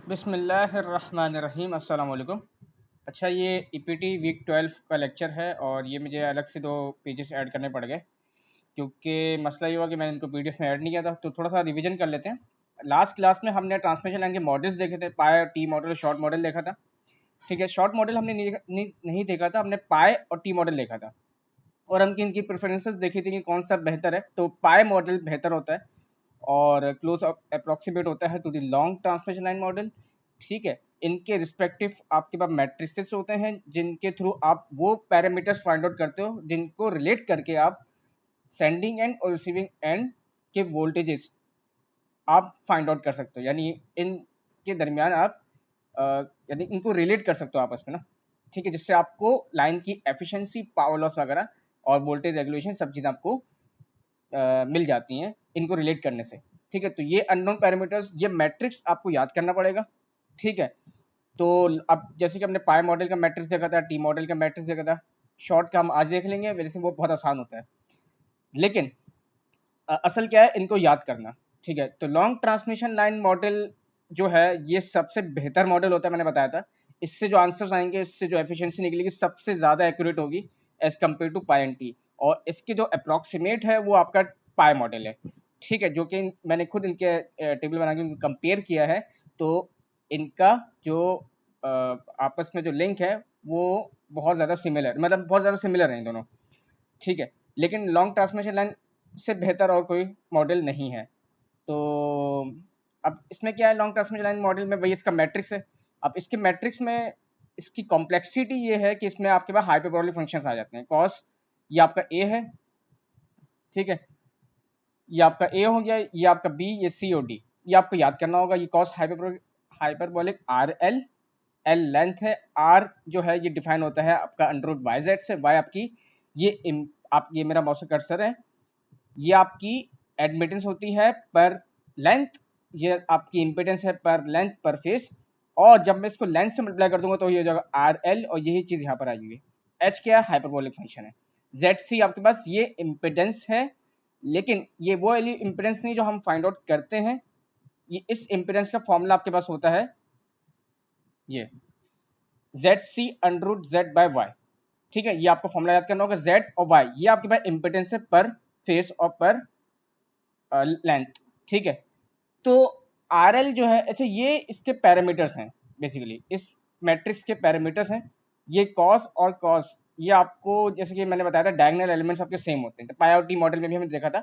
बिस्मिल्लाहिर्रहमानिर्रहीम अस्सलाम वालेकुम। अच्छा, ये ईपीटी वीक 12 का लेक्चर है और ये मुझे अलग से 2 पेजेस ऐड करने पड़ गए क्योंकि मसला ये हुआ कि मैंने इनको पीडीएफ में ऐड नहीं किया था। तो थोड़ा सा रिवीजन कर लेते हैं। लास्ट क्लास में हमने ट्रांसमिशन लाइन के मॉडल्स देखे थे, पाई, टी मॉडल, शॉर्ट मॉडल देखा था। ठीक है, शॉर्ट मॉडल हमने नहीं देखा था, हमने पाई और टी मॉडल देखा था और हम इनकी प्रेफरेंसेस देखी थी कि कौन सा बेहतर है। तो पाई मॉडल बेहतर होता है और क्लोज अप्रोक्सीमेट होता है to the long transmission line model. ठीक है, इनके रिस्पेक्टिव आपके पास मैट्रिसेस होते हैं जिनके थ्रू आप वो पैरामीटर्स फाइंड आउट करते हो जिनको रिलेट करके आप सेंडिंग एंड और रिसीविंग एंड के वोल्टेजेस आप फाइंड आउट कर सकते हो। यानी इनके दरमियान आप यानी इनको रिलेट कर सकते हो आपस में ना। ठीक है, जिससे आपको लाइन की एफिशिएंसी, पावर लॉस वगैरह और वोल्टेज रेगुलेशन सब चीज़ें आपको मिल जाती हैं इनको रिलेट करने से। ठीक है, तो ये अननोन पैरामीटर्स, ये मैट्रिक्स आपको याद करना पड़ेगा। ठीक है, तो अब जैसे कि हमने पाई मॉडल का मैट्रिक्स देखा था, टी मॉडल का मैट्रिक्स देखा था, शॉर्ट का हम आज देख लेंगे, वैसे वो बहुत आसान होता है। लेकिन असल क्या है इनको याद करना। ठीक है, तो लॉन्ग ट्रांसमिशन लाइन मॉडल जो है ये सबसे बेहतर मॉडल होता है, मैंने बताया था। इससे जो आंसर्स आएंगे, इससे जो एफिशिएंसी निकलेगी सबसे ज़्यादा एक्यूरेट होगी as compare to pi and T. और इसके जो अप्रोक्सीमेट है वो आपका पाई मॉडल है। ठीक है, जो कि मैंने खुद इनके टेबल बना के कंपेयर किया है। तो इनका जो आपस में जो लिंक है वो बहुत ज़्यादा सिमिलर, मतलब बहुत ज़्यादा सिमिलर है इन दोनों। ठीक है, लेकिन लॉन्ग ट्रांसमिशन लाइन से बेहतर और कोई मॉडल नहीं है। तो अब इसमें क्या है, लॉन्ग ट्रांसमिशन लाइन मॉडल में वही इसका मैट्रिक्स है। अब इसके मैट्रिक्स में इसकी कॉम्प्लेक्सिटी ये है कि इसमें आपके पास हाइपरबोलिक फंक्शंस आ जाते हैं। कॉस ये आपका ए है, ठीक है, ये आपका ए हो गया, ये आपका बी, ये सी और डी। ये आपको याद करना होगा। ये cos hyperbolic R L, L length है, आर जो है ये डिफाइन होता है आपका अंडर रूट वाई जेड से, वाई आपकी आप ये मेरा माउस कर्सर है, ये आपकी एडमिटेंस होती है पर लेंथ, ये आपकी इंपेडेंस है पर लेंथ पर फेस। और जब मैं इसको लेंथ से मल्टीप्लाई कर दूंगा तो ये हो जाएगा आर एल, और यही चीज यहाँ पर आ जाएगी। एच क्या है, हाइपरबोलिक फंक्शन है। जेड सी आपके पास ये इंपेडेंस है, लेकिन ये वो वाली इंपेडेंस नहीं जो हम फाइंड आउट करते हैं। ये इस इंपेडेंस का फॉर्मूला आपके पास होता है ये Z C under root Z by Y. ठीक है, ये आपको फॉर्मूला याद करना होगा। जेड और वाई ये आपके पास इंपेडेंस है पर फेस और पर लेंथ। ठीक है, तो आर एल जो है, अच्छा ये इसके पैरामीटर्स हैं, बेसिकली इस मैट्रिक्स के पैरामीटर्स हैं। ये कॉस और कॉस ये आपको जैसे कि मैंने बताया था डायगोनल एलिमेंट्स आपके सेम होते हैं। तो पाई और टी मॉडल में भी हमने देखा था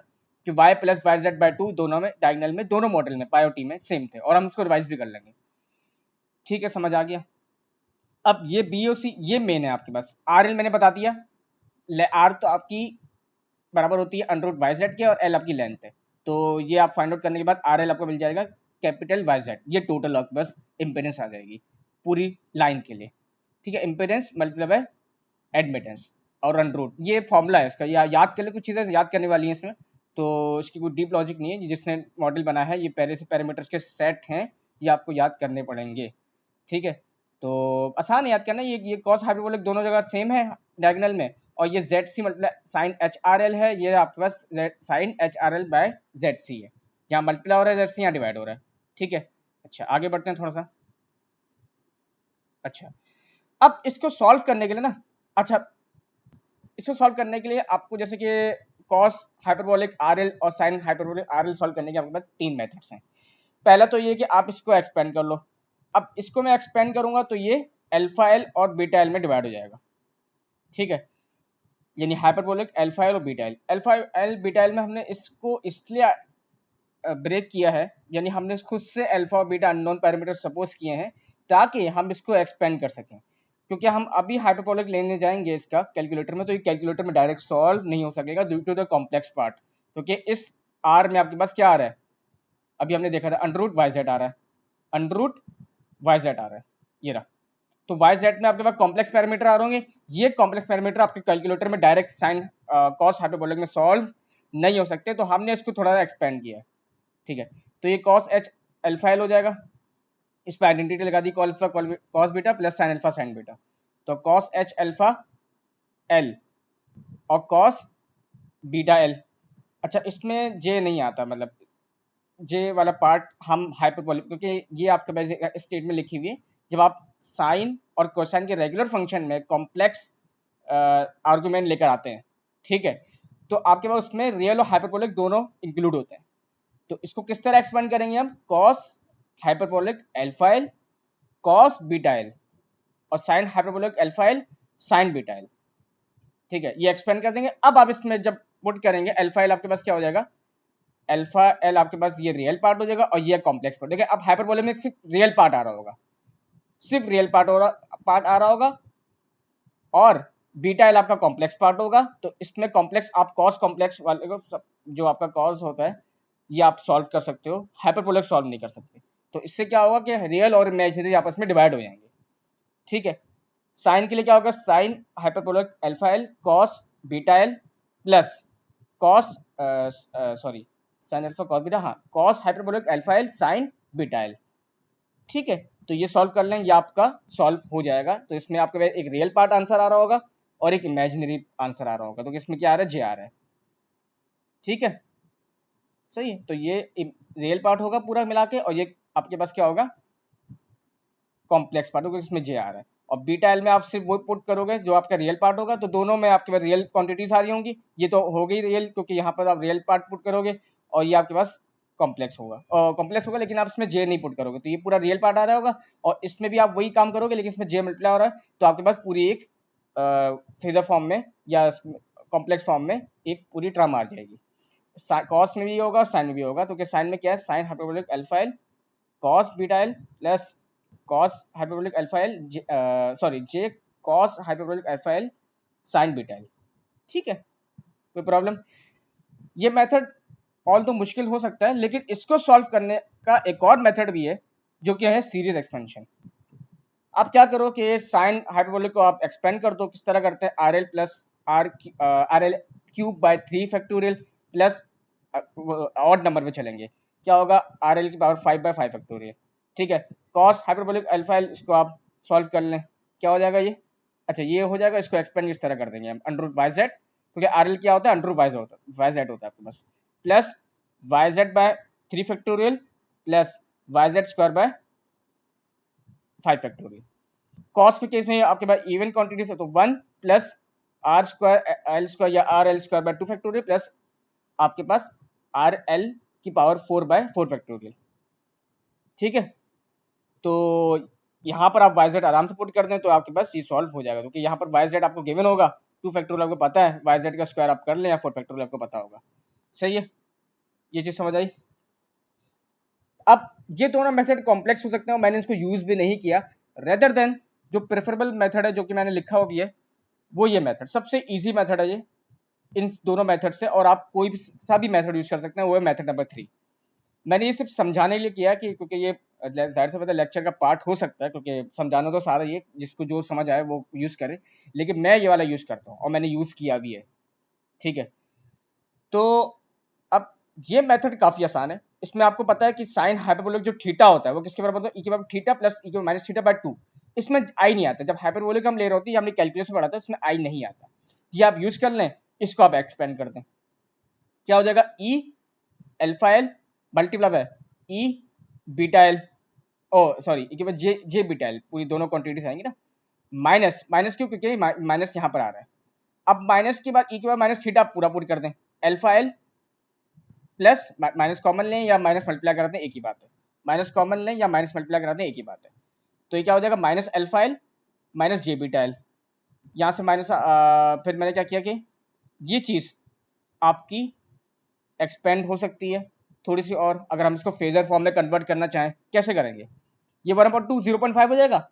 कि Y plus Y Z by two दोनों में डायगोनल में, दोनों मॉडल में पाई और टी में सेम थे, और हम इसको रिवाइज भी कर लेंगे। ठीक है, समझ आ गया। अब ये बी और सी ये मेन है आपके पास। आर एल मैंने बता दिया, आर तो आपकी बराबर होती है अंडर रूट वाई जेड के और एल आपकी लेंथ है। तो ये आप फाइंड आउट करने के बाद आर एल आपको मिल जाएगा कैपिटल वाई जेड, ये टोटल आपके पास इंपेडेंस आ जाएगी पूरी लाइन के लिए। ठीक है, इंपेडेंस मल्टीप्लाई बाय एडमिटेंस और अंडर रूट, ये फॉर्मूला है इसका। याद कर ले, कुछ चीज़ें याद करने वाली हैं इसमें, तो इसकी कोई डीप लॉजिक नहीं है। जिसने मॉडल बना है, ये पहले से पैरामीटर्स के सेट हैं, ये आपको याद करने पड़ेंगे। ठीक है, तो आसान है याद करना। ये कॉस हाइपरबोलिक दोनों जगह सेम है डायगोनल में, और ये Z C multiply sine H R L है, ये आपके पास sine H R L by Z C है। यहाँ मल्टीप्लाई हो रहा है, जेड सी यहाँ डिवाइड हो रहा है। ठीक है, अच्छा आगे बढ़ते हैं थोड़ा सा। अच्छा, अब इसको सॉल्व करने के लिए ना, अच्छा इसको सॉल्व करने के लिए आपको जैसे कि कॉस हाइपरबोलिक आर एल और sine hyperbolic R L solve करने के आपके पास 3 मेथड्स हैं। पहला तो ये कि आप इसको एक्सपेंड कर लो। अब इसको मैं एक्सपेंड करूंगा तो ये अल्फा एल और बीटा एल में डिवाइड हो जाएगा। ठीक है, यानी हाइपरबोलिक अल्फा एल और beta L. Alpha L beta L में हमने इसको इसलिए ब्रेक किया है, यानी हमने खुद से अल्फा और बीटा अननोन पैरामीटर सपोज किए हैं ताकि हम इसको एक्सपेंड कर सकें। क्योंकि हम अभी हाइपरबोलिक लेने जाएंगे इसका कैलकुलेटर में, तो ये कैलकुलेटर में डायरेक्ट सॉल्व नहीं हो सकेगा due to the complex part. क्योंकि इस आर में आपके पास क्या आ रहा है, अभी हमने देखा था अंडर रूट वाई जेड आ रहा है, अंडर रूट वाई जेड आ रहा है, ये रहा। तो वाई जेड में आपके पास कॉम्प्लेक्स पैरामीटर आ रहे होंगे। ये कॉम्प्लेक्स पैरामीटर आपके कैलकुलेटर में डायरेक्ट साइन कॉस हाइपरबोलिक में सॉल्व नहीं हो सकते, तो हमने इसको थोड़ा सा एक्सपेंड किया है। ठीक है, तो ये कॉस एच अल्फा एल हो जाएगा। इस पर आइडेंटिटी लगा दी, cos beta plus sine alpha sine beta. तो कॉस एच अल्फा एल और कॉस बीटा एल। अच्छा, इसमें जे नहीं आता, मतलब जे वाला पार्ट हम हाइपरबोलिक, क्योंकि ये आपके पास स्टेटमेंट लिखी हुई है, जब आप साइन और कोसाइन के रेगुलर फंक्शन में कॉम्प्लेक्स आर्गुमेंट लेकर आते हैं, ठीक है, तो आपके पास उसमें रियल और हाइपरबोलिक दोनों इंक्लूड होते हैं। तो इसको किस तरह एक्सपेंड करेंगे हम, cos hyperbolic alpha L cos beta L और sine hyperbolic alpha L sine beta L, ठीक है, ये एक्सपेंड कर देंगे। अब आप इसमें जब पुट करेंगे अल्फा एल, आपके पास क्या हो जाएगा, अल्फा एल आपके पास ये रियल पार्ट हो जाएगा और ये कॉम्प्लेक्स पार्ट। देखिए अब हाइपरबोलिक में सिर्फ रियल पार्ट आ रहा होगा, सिर्फ रियल पार्ट आ रहा होगा, और बीटा एल आपका कॉम्प्लेक्स पार्ट होगा। तो इसमें कॉम्प्लेक्स आप कॉस कॉम्प्लेक्स वाले को जो आपका कॉस होता है ये आप सॉल्व कर सकते हो, हाइपरबोलिक सॉल्व नहीं कर सकते। तो इससे क्या होगा कि रियल और इमेजिनरी आपस में डिवाइड हो जाएंगे, ठीक है। साइन के लिए क्या होगा, sine hyperbolic alpha L cos beta L plus cos sorry sine alpha cos beta, हाँ, cos hyperbolic alpha L sine beta L, ठीक है। तो ये सॉल्व कर लें, ये आपका सॉल्व हो जाएगा। तो इसमें आपके पास एक रियल पार्ट आंसर आ रहा होगा और एक इमेजिनरी आंसर आ रहा होगा। तो इसमें क्या आ रहा है, जे आ रहा है, ठीक है, सही है। तो ये रियल पार्ट होगा पूरा मिला के, और ये आपके पास क्या होगा, कॉम्प्लेक्स पार्ट होगा, इसमें जे आ रहा है। और बीटा एल में आप सिर्फ वो पुट करोगे जो आपका रियल पार्ट होगा, तो दोनों में आपके पास रियल क्वांटिटीज आ रही होंगी। ये तो हो गई रियल, क्योंकि यहाँ पर आप रियल पार्ट पुट करोगे, और ये आपके पास कॉम्प्लेक्स होगा, लेकिन आप इसमें जे नहीं पुट करोगे, तो ये पूरा रियल पार्ट आ रहा होगा। और इसमें भी आप वही काम करोगे, लेकिन इसमें जे मल्टीप्लाई हो रहा है, तो आपके पास पूरी एक फेजर फॉर्म में या कॉम्प्लेक्स फॉर्म में एक पूरी टर्म आ जाएगी। कॉस में भी होगा, साइन में भी होगा। तो साइन में क्या है, sine hyperbolic alpha L cos beta L plus cos hyperbolic alpha L sorry J cos hyperbolic alpha L sine beta L, ठीक है, कोई प्रॉब्लम। ये मेथड ऑल तो मुश्किल हो सकता है, लेकिन इसको सॉल्व करने का एक और मेथड भी है, जो कि है सीरीज एक्सपेंशन। आप क्या करो कि साइन हाइपरबोलिक को आप एक्सपेंड कर दो। किस तरह करते हैं, R L plus R L cube by 3 factorial plus odd number पे चलेंगे, क्या होगा, आर एल की पावर 5 बाय 5 फैक्टोरियल, ठीक है। कॉस हाइपरबोलिक अल्फा एल, इसको आप सॉल्व कर लें, क्या हो जाएगा ये, अच्छा ये हो जाएगा। इसको एक्सपेंड इस तरह कर देंगे हम, अंडर रूट वाई जेड, क्योंकि आर एल क्या होता है, अंडर रूट वाई जेड होता है आपके पास, plus Y Z by 3 factorial plus Y Z square by 5 factorial. Cos के केस में आपके पास इवन क्वांटिटीज है, तो 1 plus R square L square या R L square by 2 factorial plus आपके पास आर एल की पावर 4 बाय 4 फैक्टोरियल, ठीक है। तो यहाँ पर आप वाई जेड आराम से पुट कर दें तो आपके पास ये सॉल्व हो जाएगा, क्योंकि यहाँ पर वाई जेड आपको गिवन होगा, 2 फैक्टोरियल आपको पता है, वाई जेड का स्क्वायर आप कर लें या 4 फैक्टोरियल आपको पता होगा, सही है, ये चीज समझ आई। अब ये दोनों मेथड कॉम्प्लेक्स हो सकते हैं और मैंने इसको यूज भी नहीं किया, रेदर देन जो प्रेफरेबल मेथड है, जो कि मैंने लिखा हुआ भी है, वो ये मेथड सबसे इजी मेथड है ये इन दोनों मेथड से, और आप कोई भी सा भी मेथड यूज कर सकते हैं, वो है मेथड नंबर 3। मैंने ये सिर्फ समझाने के लिए किया कि क्योंकि ये जाहिर से पता लेक्चर का पार्ट हो सकता है, क्योंकि समझाना तो सारा ये जिसको जो समझ आए वो यूज करे, लेकिन मैं ये वाला यूज करता हूँ और मैंने यूज किया भी है, ठीक है। तो अब ये मेथड काफी आसान है। इसमें आपको पता है कि साइन हाइपरबोलिक जो थीटा होता है वो किसके बराबर होता है, e के बराबर थीटा प्लस e के माइनस थीटा बाय 2। इसमें आई नहीं आता, जब हाइपरबोलिक हम ले रहे होते हैं, हमने कैलकुलस में पढ़ा था, इसमें आई नहीं आता। ये आप यूज कर लें, इसको आप एक्सपेंड कर दें, क्या हो जाएगा, E alpha L multiply by E beta L, oh sorry E के बाद जे जे बीटा एल, पूरी दोनों क्वांटिटीज आएंगी ना, माइनस माइनस क्यों, क्योंकि माइनस यहाँ पर आ रहा है। अब माइनस के बाद ई के बाद माइनस थीटा पूरा पूरी कर दें, alpha L plus minus common लें या माइनस मल्टीप्लाई कर दें, एक ही बात है, माइनस कॉमन लें या माइनस मल्टीप्लाई कर दें, एक ही बात है। तो ये क्या हो जाएगा, माइनस अल्फा एल माइनस जे बीटा एल, यहाँ से माइनस फिर मैंने क्या किया कि ये चीज आपकी एक्सपेंड हो सकती है थोड़ी सी, और अगर हम इसको फेजर फॉर्म में कन्वर्ट करना चाहें, कैसे करेंगे, ये 1/2 0.5 हो जाएगा,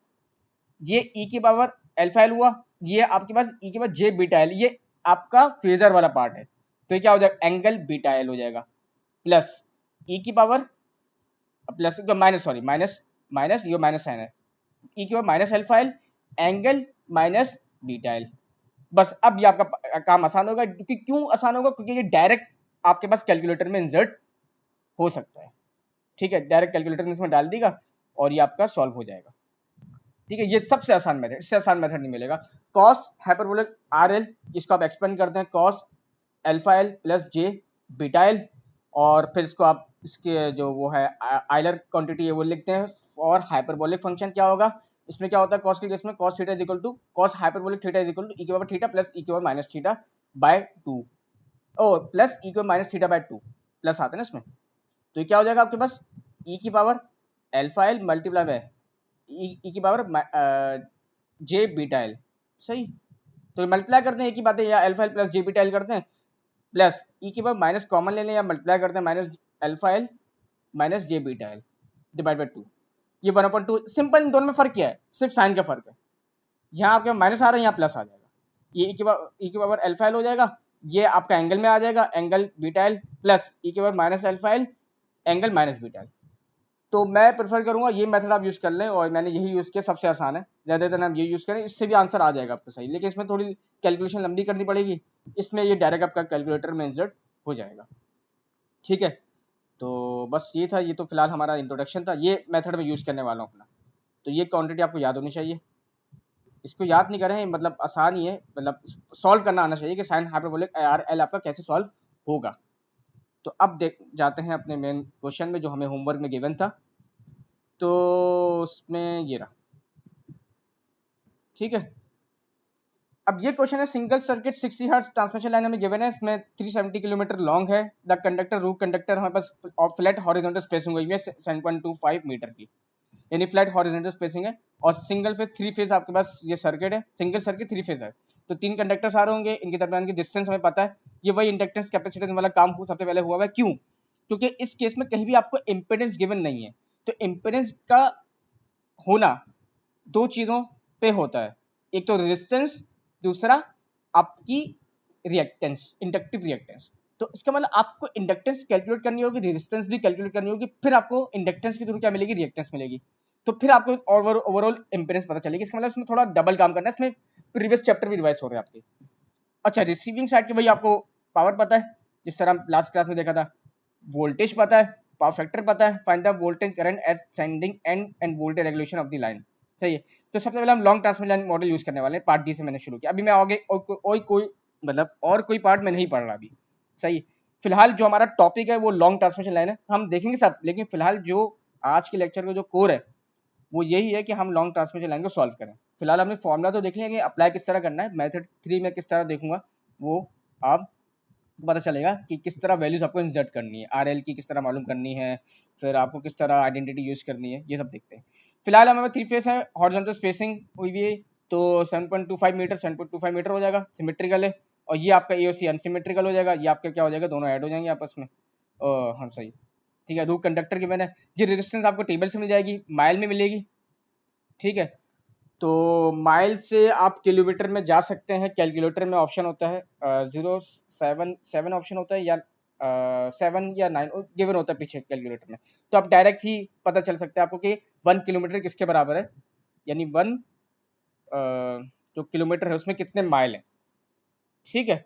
ये ई की पावर अल्फा एल हुआ, ये आपके पास ई के बाद जे बीटा एल, ये आपका फेजर वाला पार्ट है, तो ये क्या हो जाएगा, एंगल बीटा एल हो जाएगा, प्लस ई की power plus minus sorry minus minus ये माइनस साइन है, ई की power minus alpha L angle minus beta L. बस अब ये आपका काम आसान होगा, क्योंकि क्यों आसान होगा, क्योंकि ये डायरेक्ट आपके पास कैलकुलेटर में इंसर्ट हो सकता है, ठीक है, डायरेक्ट कैलकुलेटर में इसमें डाल देगा और ये आपका सॉल्व हो जाएगा, ठीक है। ये सबसे आसान मेथड, इससे आसान मेथड नहीं मिलेगा। कॉस हाइपरबोलिक आर एल, इसको आप एक्सपेंड करते हैं, cos alpha L plus J beta L और फिर इसको आप इसके जो वो है आइलर क्वांटिटी है वो लिखते हैं। और हाइपरबोलिक फंक्शन क्या होगा, इसमें क्या होता है कॉस के केस में, cos theta is equal to cos hyperbolic theta is equal to e की पावर थीटा प्लस ई की पावर माइनस थीटा बाय 2, ओ प्लस ई की power minus theta by 2, plus आते हैं ना इसमें। तो ये क्या हो जाएगा आपके पास, ई की power alpha L multiply by E की पावर जे बीटा एल, सही। तो मल्टीप्लाई करते हैं एक ही बात है, या alpha L plus J beta L करते हैं, प्लस ई की पावर माइनस कॉमन ले लें या मल्टीप्लाई करते हैं minus alpha L minus J beta L divide by 2। ये 1/2 सिंपल, इन दोनों में फर्क क्या है, सिर्फ साइन का फर्क है। यहाँ आपके माइनस आ रहा है, यहाँ प्लस आ जाएगा, ये ई की पावर अल्फा एल हो जाएगा, ये आपका एंगल में आ जाएगा angle beta L plus e की power minus alpha L angle minus beta L. तो मैं प्रेफर करूंगा ये मेथड आप यूज कर लें, और मैंने यही यूज किया, सबसे आसान है, ज्यादातर हम ये यूज करें, इससे भी आंसर आ जाएगा आपका सही, लेकिन इसमें थोड़ी कैलकुलेशन लंबी करनी पड़ेगी, इसमें ये डायरेक्ट आपका कैलकुलेटर में इंसर्ट हो जाएगा। ठीक है, तो बस ये था, ये तो फिलहाल हमारा इंट्रोडक्शन था, ये मेथड में यूज करने वाला हूँ अपना। तो ये क्वांटिटी आपको याद होनी चाहिए, इसको याद नहीं करें, मतलब आसान ही है, मतलब सॉल्व करना आना चाहिए कि साइन हाइपरबोलिक आर एल आपका कैसे सॉल्व होगा। तो अब देख जाते हैं अपने मेन क्वेश्चन में जो हमें होमवर्क में गिवन था। तो उसमें ये रहा, ठीक है। अब ये क्वेश्चन है, single circuit 60 hertz transmission line हमें गिवन है, इसमें 370 किलोमीटर लॉन्ग है, द कंडक्टर रूफ कंडक्टर हमारे पास और फ्लैट हॉरिजॉन्टल स्पेसिंग हुई है 7.25 मीटर की, यानी फ्लैट हॉरिजॉन्टल स्पेसिंग है, और सिंगल फेज 3 फेज आपके पास ये सर्किट है, सिंगल सर्किट 3 फेज है। तो 3 कंडक्टर्स आ रहे होंगे, इनके दरमियान की डिस्टेंस हमें पता है, ये वही इंडक्टेंस कैपेसिटेंस वाला काम सबसे पहले हुआ है। क्यों? क्योंकि इस केस में कहीं भी आपको इंपेडेंस गिवन नहीं है, तो इंपेडेंस का होना दो चीजों पे होता है, एक तो रेजिस्टेंस, दूसरा आपकी रिएक्टेंस, इंडक्टिव रिएक्टेंस। तो इसका मतलब आपको इंडक्टेंस कैलकुलेट करनी होगी, रेजिस्टेंस भी कैलकुलेट करनी होगी, फिर आपको इंडक्टेंस के थ्रू क्या मिलेगी, रिएक्टेंस मिलेगी, तो फिर आपको ओवरऑल इंपेडेंस पता चलेगी। इसका मतलब इसमें थोड़ा डबल काम करना है, इसमें प्रीवियस चैप्टर भी रिवाइज हो रहे हैं आपके। अच्छा, रिसीविंग साइड की वही आपको पावर पता है, जिस तरह हम लास्ट क्लास में देखा था, वोल्टेज पता है, पावर फैक्टर पता है, find the voltage current eight sending end end voltage regulation of the line. सही है, तो सबसे पहले हम long transmission line model use करने वाले हैं, पार्ट डी से मैंने शुरू किया, अभी मैं आगे और कोई मतलब और कोई पार्ट में नहीं पढ़ रहा अभी। सही, फिलहाल जो हमारा टॉपिक है वो लॉन्ग ट्रांसमिशन लाइन है, हम देखेंगे सब, लेकिन फिलहाल जो आज के लेक्चर का जो कोर है वो यही है कि हम लॉन्ग ट्रांसमिशन लाइन को सॉल्व करें। फिलहाल हमने फॉर्मूला तो देख लिया कि अप्लाई किस तरह करना है, मेथड 3 में किस तरह देखूंगा वो आप पता चलेगा कि किस तरह वैल्यूज आपको इंसर्ट करनी है, आरएल की किस तरह मालूम करनी है, फिर आपको किस तरह आइडेंटिटी यूज करनी है, ये सब देखते हैं। फिलहाल हमारे 3 फेस है, हॉरिजॉन्टल स्पेसिंग हुई हुई है, तो 7.25 मीटर 7.25 मीटर हो जाएगा, सिमेट्रिकल है, और ये आपका एओसी अनसिमेट्रिकल हो जाएगा, ये आपका क्या हो जाएगा, दोनों ऐड हो जाएंगे आपस में। हाँ सही, ठीक है। रूट कंडक्टर की मैंने ये रेजिस्टेंस आपको टेबल से मिल जाएगी, माइल में मिलेगी, ठीक है। तो माइल से आप किलोमीटर में जा सकते हैं, कैलकुलेटर में ऑप्शन होता है 077 ऑप्शन होता है, या 7 या 9 गिवन होता है पीछे कैलकुलेटर में, तो आप डायरेक्ट ही पता चल सकता है आपको कि 1 किलोमीटर किसके बराबर है, यानी 1 जो किलोमीटर है उसमें कितने माइल है, ठीक है।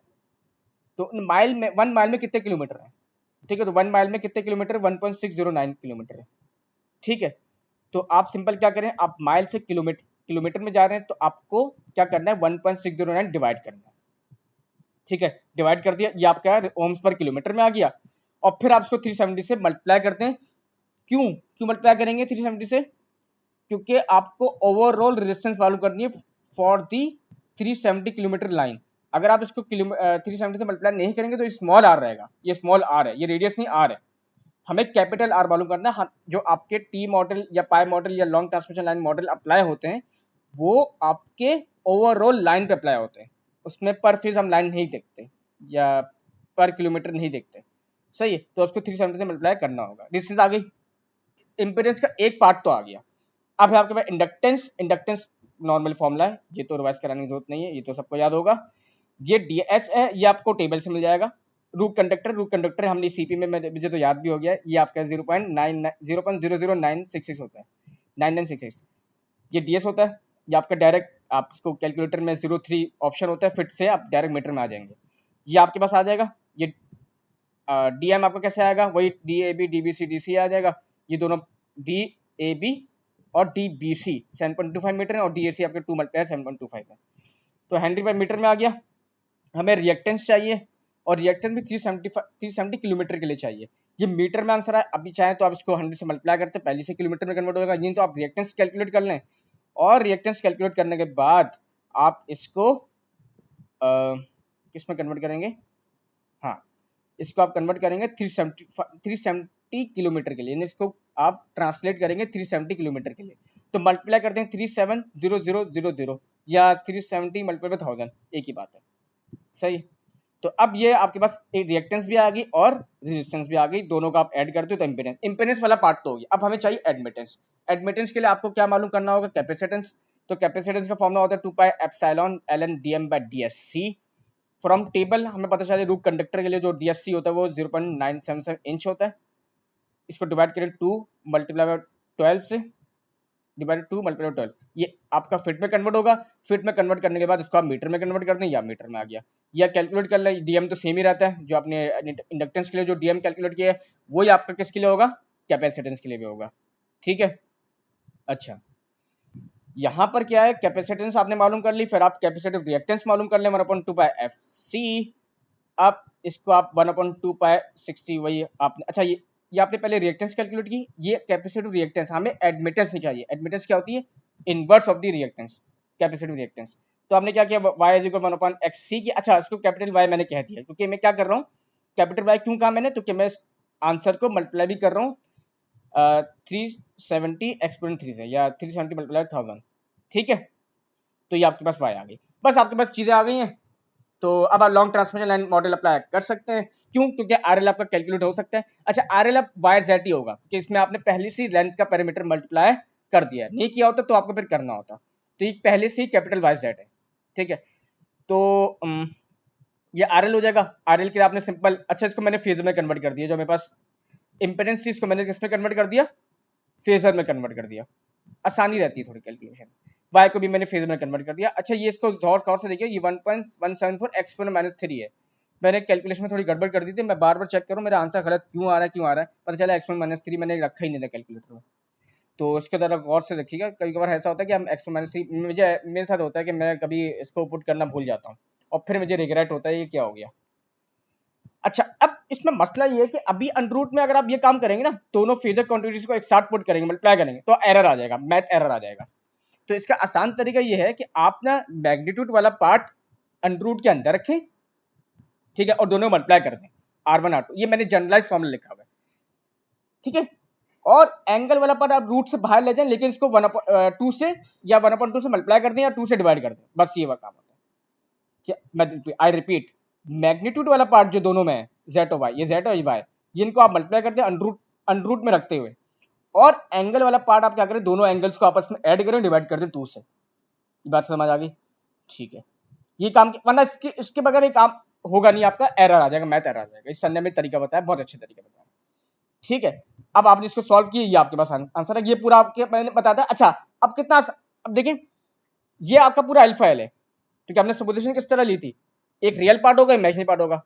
तो माइल में 1 माइल में कितने किलोमीटर है, ठीक है, तो 1 माइल में कितने किलोमीटर, 1.609 किलोमीटर है, ठीक है। तो आप सिंपल क्या करें, आप माइल से किलोमीटर किलोमीटर में जा रहे हैं, तो आपको क्या करना है, 1.609 डिवाइड करना है, ठीक है। डिवाइड कर दिया, ये आपका ओम्स पर किलोमीटर में आ गया, और फिर आप इसको 370 से मल्टीप्लाई करते हैं। क्यों क्यों मल्टीप्लाई करेंगे 370 से, क्योंकि आपको ओवरऑल रेजिस्टेंस मालूम करनी है फॉर दी 370 किलोमीटर लाइन। अगर आप इसको 370 से मल्टीप्लाई नहीं करेंगे तो स्मॉल आर रहेगा, ये स्मॉल आर है, ये रेडियस नहीं आर है, हमें कैपिटल आर मालूम करना है। जो आपके टी मॉडल या पाई मॉडल या long transmission line model apply होते हैं वो आपके ओवरऑल लाइन पे अप्लाई होते हैं, उसमें पर फेज हम लाइन नहीं देखते या पर किलोमीटर नहीं देखते, सही है। तो उसको 370 से मल्टीप्लाई करना होगा, डिस्टेंस आ गई, इंपेडेंस का एक पार्ट तो आ गया। अब है आपके पास इंडक्टेंस, इंडक्टेंस नॉर्मल फॉर्मूला है, ये तो रिवाइज कराने की जरूरत नहीं है, ये तो सबको याद होगा। ये डीएस है, ये आपको टेबल से मिल जाएगा। रूट कंडक्टर हमने सीपी में मुझे तो याद भी हो गया, ये आपका 0.00966 होता है, 9966, ये डीएस होता है। ये आपका डायरेक्ट आप इसको कैलकुलेटर में 03 ऑप्शन होता है, फिट से आप डायरेक्ट मीटर में आ जाएंगे, ये आपके पास आ जाएगा। ये डीएम आपका कैसे आएगा, वही D A B D B C D C आ जाएगा, ये दोनों डी ए बी और डी बी सी 7.25 मीटर है, और डी ए सी आपके 2 मल्टीप्लाई 7.25 है, तो हेनरी पर मीटर में आ गया। हमें रिएक्टेंस चाहिए, और रिएक्टेंस भी 370 किलोमीटर के लिए चाहिए। ये मीटर में आंसर है। अभी चाहे तो आप इसको 100 से मल्टीप्लाई करते हैं, पहले से किलोमीटर में कन्वर्ट होगा, नहीं तो आप रिएक्टेंस कैलकुलेट कर लें, और रिएक्टेंस कैलकुलेट करने के बाद आप इसको किस में कन्वर्ट करेंगे, हाँ इसको आप कन्वर्ट करेंगे 370 किलोमीटर के लिए, यानी इसको आप ट्रांसलेट करेंगे 370 किलोमीटर के लिए, तो मल्टीप्लाई करते हैं 370000 या 370 मल्टीप्लाई बाय 1000, एक ही बात है, सही। तो अब ये आपके पास एक रिएक्टेंस भी आ गई और रेजिस्टेंस भी आ गई, दोनों का आप ऐड करते हो तो इंपेडेंस, इंपेडेंस वाला पार्ट तो हो गया। अब हमें चाहिए एडमिटेंस। एडमिटेंस के लिए आपको क्या मालूम करना होगा, कैपेसिटेंस। तो कैपेसिटेंस का फॉर्मूला होता है 2 pi epsilon ln dm by dsc। From table हमें पता चले रूट कंडक्टर के लिए जो dsc होता है वो 0.977 इंच होता है। इसको डिवाइड करें 2 मल्टीप्लाई बाय 12 से, डिवाइडेड 2 मल्टीप्लाई बाय 12, ये आपका फिट में कन्वर्ट होगा। फिट में कन्वर्ट करने के बाद इसको आप मीटर में कन्वर्ट कर दें, या मीटर में आ गया, या कैलकुलेट कर लें, डीएम तो सेम ही रहता है, जो आपने इंडक्टेंस के लिए जो डीएम कैलकुलेट किया है वही आपका किसके लिए होगा, कैपेसिटेंस के लिए भी होगा, ठीक है। अच्छा, यहां पर क्या है, कैपेसिटेंस आपने मालूम कर ली, फिर आप कैपेसिटिव रिएक्टेंस मालूम कर लें 1/2 पाई एफ सी। अब इसको आप 1/2 पाई 60, वही आपने, अच्छा ये आपने पहले रिएक्टेंस कैलकुलेट की, ये कैपेसिटिव रिएक्टेंस, हमें एडमिटेंस नहीं चाहिए। एडमिटेंस क्या होती है, inverse of the reactance, capacitive reactance. तो हमने क्या किया, y इज इक्वल 1/xc की, अच्छा इसको कैपिटल Y मैंने कह दिया, क्योंकि मैं क्या कर रहा हूँ, कैपिटल Y क्यों कहा मैंने, क्योंकि मैं आंसर को मल्टीप्लाई भी कर रहा हूँ 370 एक्सपोनेंट 3 से, या 370 मल्टीप्लाई 1000, ठीक है। तो ये आपके पास y आ गई, बस आपके पास चीजें आ गई हैं। तो अब आप long transmission line model apply कर सकते हैं, क्यों, क्योंकि आरएल आपका कैलकुलेट हो सकता है। अच्छा, आरएल अब वायर जेट ही होगा, कि इसमें आपने पहले से लेंथ का पैरामीटर मल्टीप्लाई कर दिया है, नहीं किया होता तो आपको फिर करना होता। तो ये पहले से ही कैपिटल वाई जेड है, ठीक है। तो ये आरएल हो जाएगा। आरएल के लिए आपने सिंपल, अच्छा इसको मैंने फेजर में कन्वर्ट कर दिया, जो मेरे पास इंपेडेंस थी इसको मैंने किस में कन्वर्ट कर दिया, फेजर में कन्वर्ट कर दिया, आसानी रहती है थोड़ी कैलकुलेशन। y को भी मैंने फेजर में कन्वर्ट कर दिया। अच्छा, ये इसको गौर से देखिए, ये 1.174 एक्सपोनेंट माइनस 3 है। मैंने कैलकुलेशन में थोड़ी गड़बड़ कर दी थी, मैं बार बार चेक करूं मेरा आंसर गलत क्यों आ रहा है, पता चला एक्सपोनेंट माइनस 3 मैंने रखा ही नहीं था कैलकुलेटर में। तो इसके तरह गौर से रखिएगा, कई बार ऐसा होता है कि हम एक्सपोनेंट माइनस 3, मुझे मेरे साथ होता है कि मैं कभी इसको पुट करना भूल जाता हूँ और फिर मुझे रिग्रेट होता है ये क्या हो गया। अच्छा, अब इसमें मसला ये है कि अभी अंडरूट में अगर आप ये काम करेंगे ना, दोनों फेजर क्वांटिटीज को एक साथ पुट करेंगे, मल्टीप्लाई करेंगे, तो एरर आ जाएगा, मैथ एरर आ जाएगा। तो इसका आसान तरीका ये है कि आप ना मैग्नीट्यूड वाला पार्ट अंडरूट के अंदर रखें, ठीक है, और दोनों मल्टीप्लाई कर दें, R1 R2, ये मैंने जनरलाइज फॉर्मूला लिखा हुआ है, ठीक है। और एंगल वाला पार्ट आप रूट से बाहर ले जाएं, लेकिन इसको 1/2 से या 1/2 से मल्टीप्लाई कर दें या 2 से डिवाइड कर दें, बस ये काम होता है। आई रिपीट, मैग्नीट्यूड वाला पार्ट जो दोनों में है, जेड और वाई, ये जेड और वाई, इनको आप मल्टीप्लाई करते हैं अंडरूट में रखते हुए, और एंगल वाला पार्ट आप क्या करें, दोनों एंगल्स को आपस में ऐड करें, डिवाइड कर दें 2 से। ये बात समझ आ गई, ठीक है। ये काम, वरना इसके बगैर ये काम होगा नहीं, आपका एरर आ जाएगा, मैथ एरर आ जाएगा। इस सन्ने में तरीका बताया, बहुत अच्छे तरीके बताया, ठीक है। अब आपने इसको सॉल्व किया, ये आपके पास आंसर है, ये पूरा आपके मैंने बताया था। अच्छा, अब कितना, अब देखिए ये आपका पूरा अल्फा एल है, क्योंकि हमने सपोजिशन किस तरह ली थी, एक रियल पार्ट होगा, इमेजिनरी पार्ट होगा।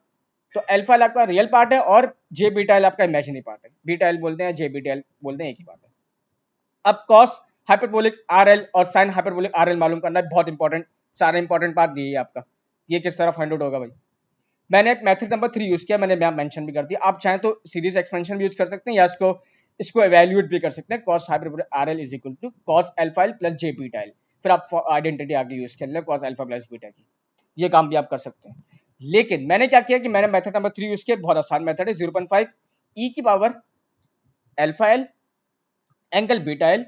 तो अल्फा एल आपका रियल पार्ट है और जे बीटा एल आपका इमेजिनरी पार्ट है। बीटा एल बोलते हैं, जे बीटा एल बोलते हैं, एक ही बात है। अब कॉस हाइपरबोलिक आरएल और साइन हाइपरबोलिक आरएल मालूम करना है, बहुत इंपॉर्टेंट, सारा इंपॉर्टेंट पार्ट दिए आपका, ये किस तरह फाइंड आउट होगा भाई। मैंने मेथड नंबर 3 यूज किया, मैंने मेंशन भी कर दिया। आप चाहें तो सीरीज एक्सपेंशन भी यूज कर सकते हैं, या इसको एवेल्यूएट भी कर सकते हैं, cos hyperbolic RL is equal to cos alpha L plus J beta L, फिर आप आइडेंटिटी आगे यूज कर ले cos अल्फा प्लस बीटा की, ये काम भी आप कर सकते हैं। लेकिन मैंने क्या किया कि मैंने मेथड नंबर 3 यूज किया, बहुत आसान मेथड है, 0.5 ई की power alpha L angle beta L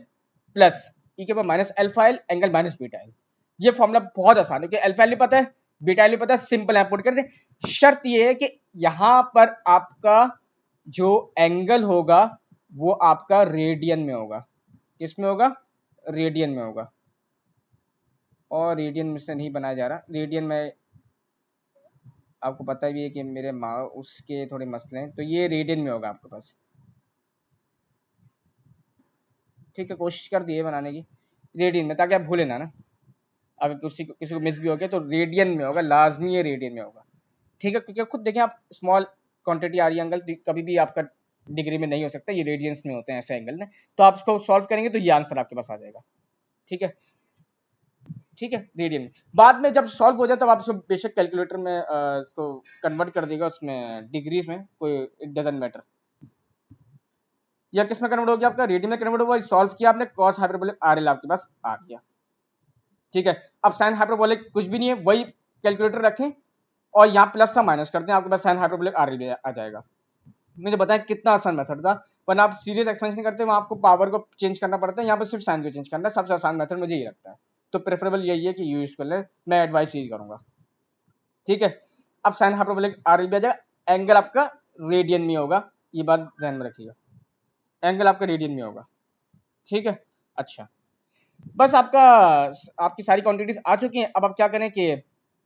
plus E के power minus alpha L angle minus beta L. ये फॉर्मूला बहुत आसान है, क्योंकि अल्फा एल भी पता है, बीटा एल भी पता है, सिंपल है, पुट कर दे। शर्त ये है कि यहां पर आपका जो एंगल होगा वो आपका रेडियन में होगा, किसमें होगा, रेडियन में होगा, और रेडियन में से नहीं बनाया जा रहा, रेडियन में आपको पता भी है कि मेरे माँ उसके थोड़े मसले हैं, तो ये रेडियन में होगा आपके पास, ठीक है। कोशिश कर दिए बनाने की रेडियन में, ताकि आप भूले ना, अगर किसी को मिस भी हो गया तो रेडियन में होगा, लाजमी ये रेडियन में होगा, ठीक है। क्योंकि खुद देखें आप, स्मॉल क्वांटिटी आ रही है एंगल, कभी भी आपका डिग्री में नहीं हो सकता, ये रेडियंस में होते हैं ऐसे एंगल में। तो आप इसको सॉल्व करेंगे तो ये आंसर आपके पास आ जाएगा, ठीक है। ठीक है, रेडियन में। बाद में जब सॉल्व हो जाए तब आप इसको बेशक कैलकुलेटर में इसको कन्वर्ट कर देगा उसमें डिग्रीज में, कोई इट डजंट मैटर। या किस में कन्वर्ट हो गया आपका, रेडियन में कन्वर्ट हुआ, सॉल्व किया आपने, कॉस हाइपरबोलिक आरएल आपके पास आ गया। ठीक है, अब साइन हाइपरबोलिक कुछ भी नहीं है, वही कैलकुलेटर रखें और यहाँ प्लस का माइनस करते हैं, आपके पास साइन हाइपरबोलिक आरएल आ जाएगा। मुझे बताया कितना आसान मेथड था, वरना आप सीरियस एक्सपेंशन करते हैं वहाँ आपको पावर को चेंज करना पड़ता है, यहाँ पर सिर्फ साइन को चेंज करना है। सबसे आसान मेथड मुझे ये लगता है, तो प्रेफरेबल यही है कि यूज कर ले, मैं एडवाइस यही करूंगा। ठीक है, अब साइन हाइपरबोलिक आरएल भी आ जाएगा, एंगल आपका रेडियन में होगा, ये बात ध्यान में रखिएगा, एंगल आपका रेडियन में होगा। ठीक है, अच्छा, बस आपका आपकी सारी क्वांटिटीज आ चुकी हैं। अब आप क्या करें कि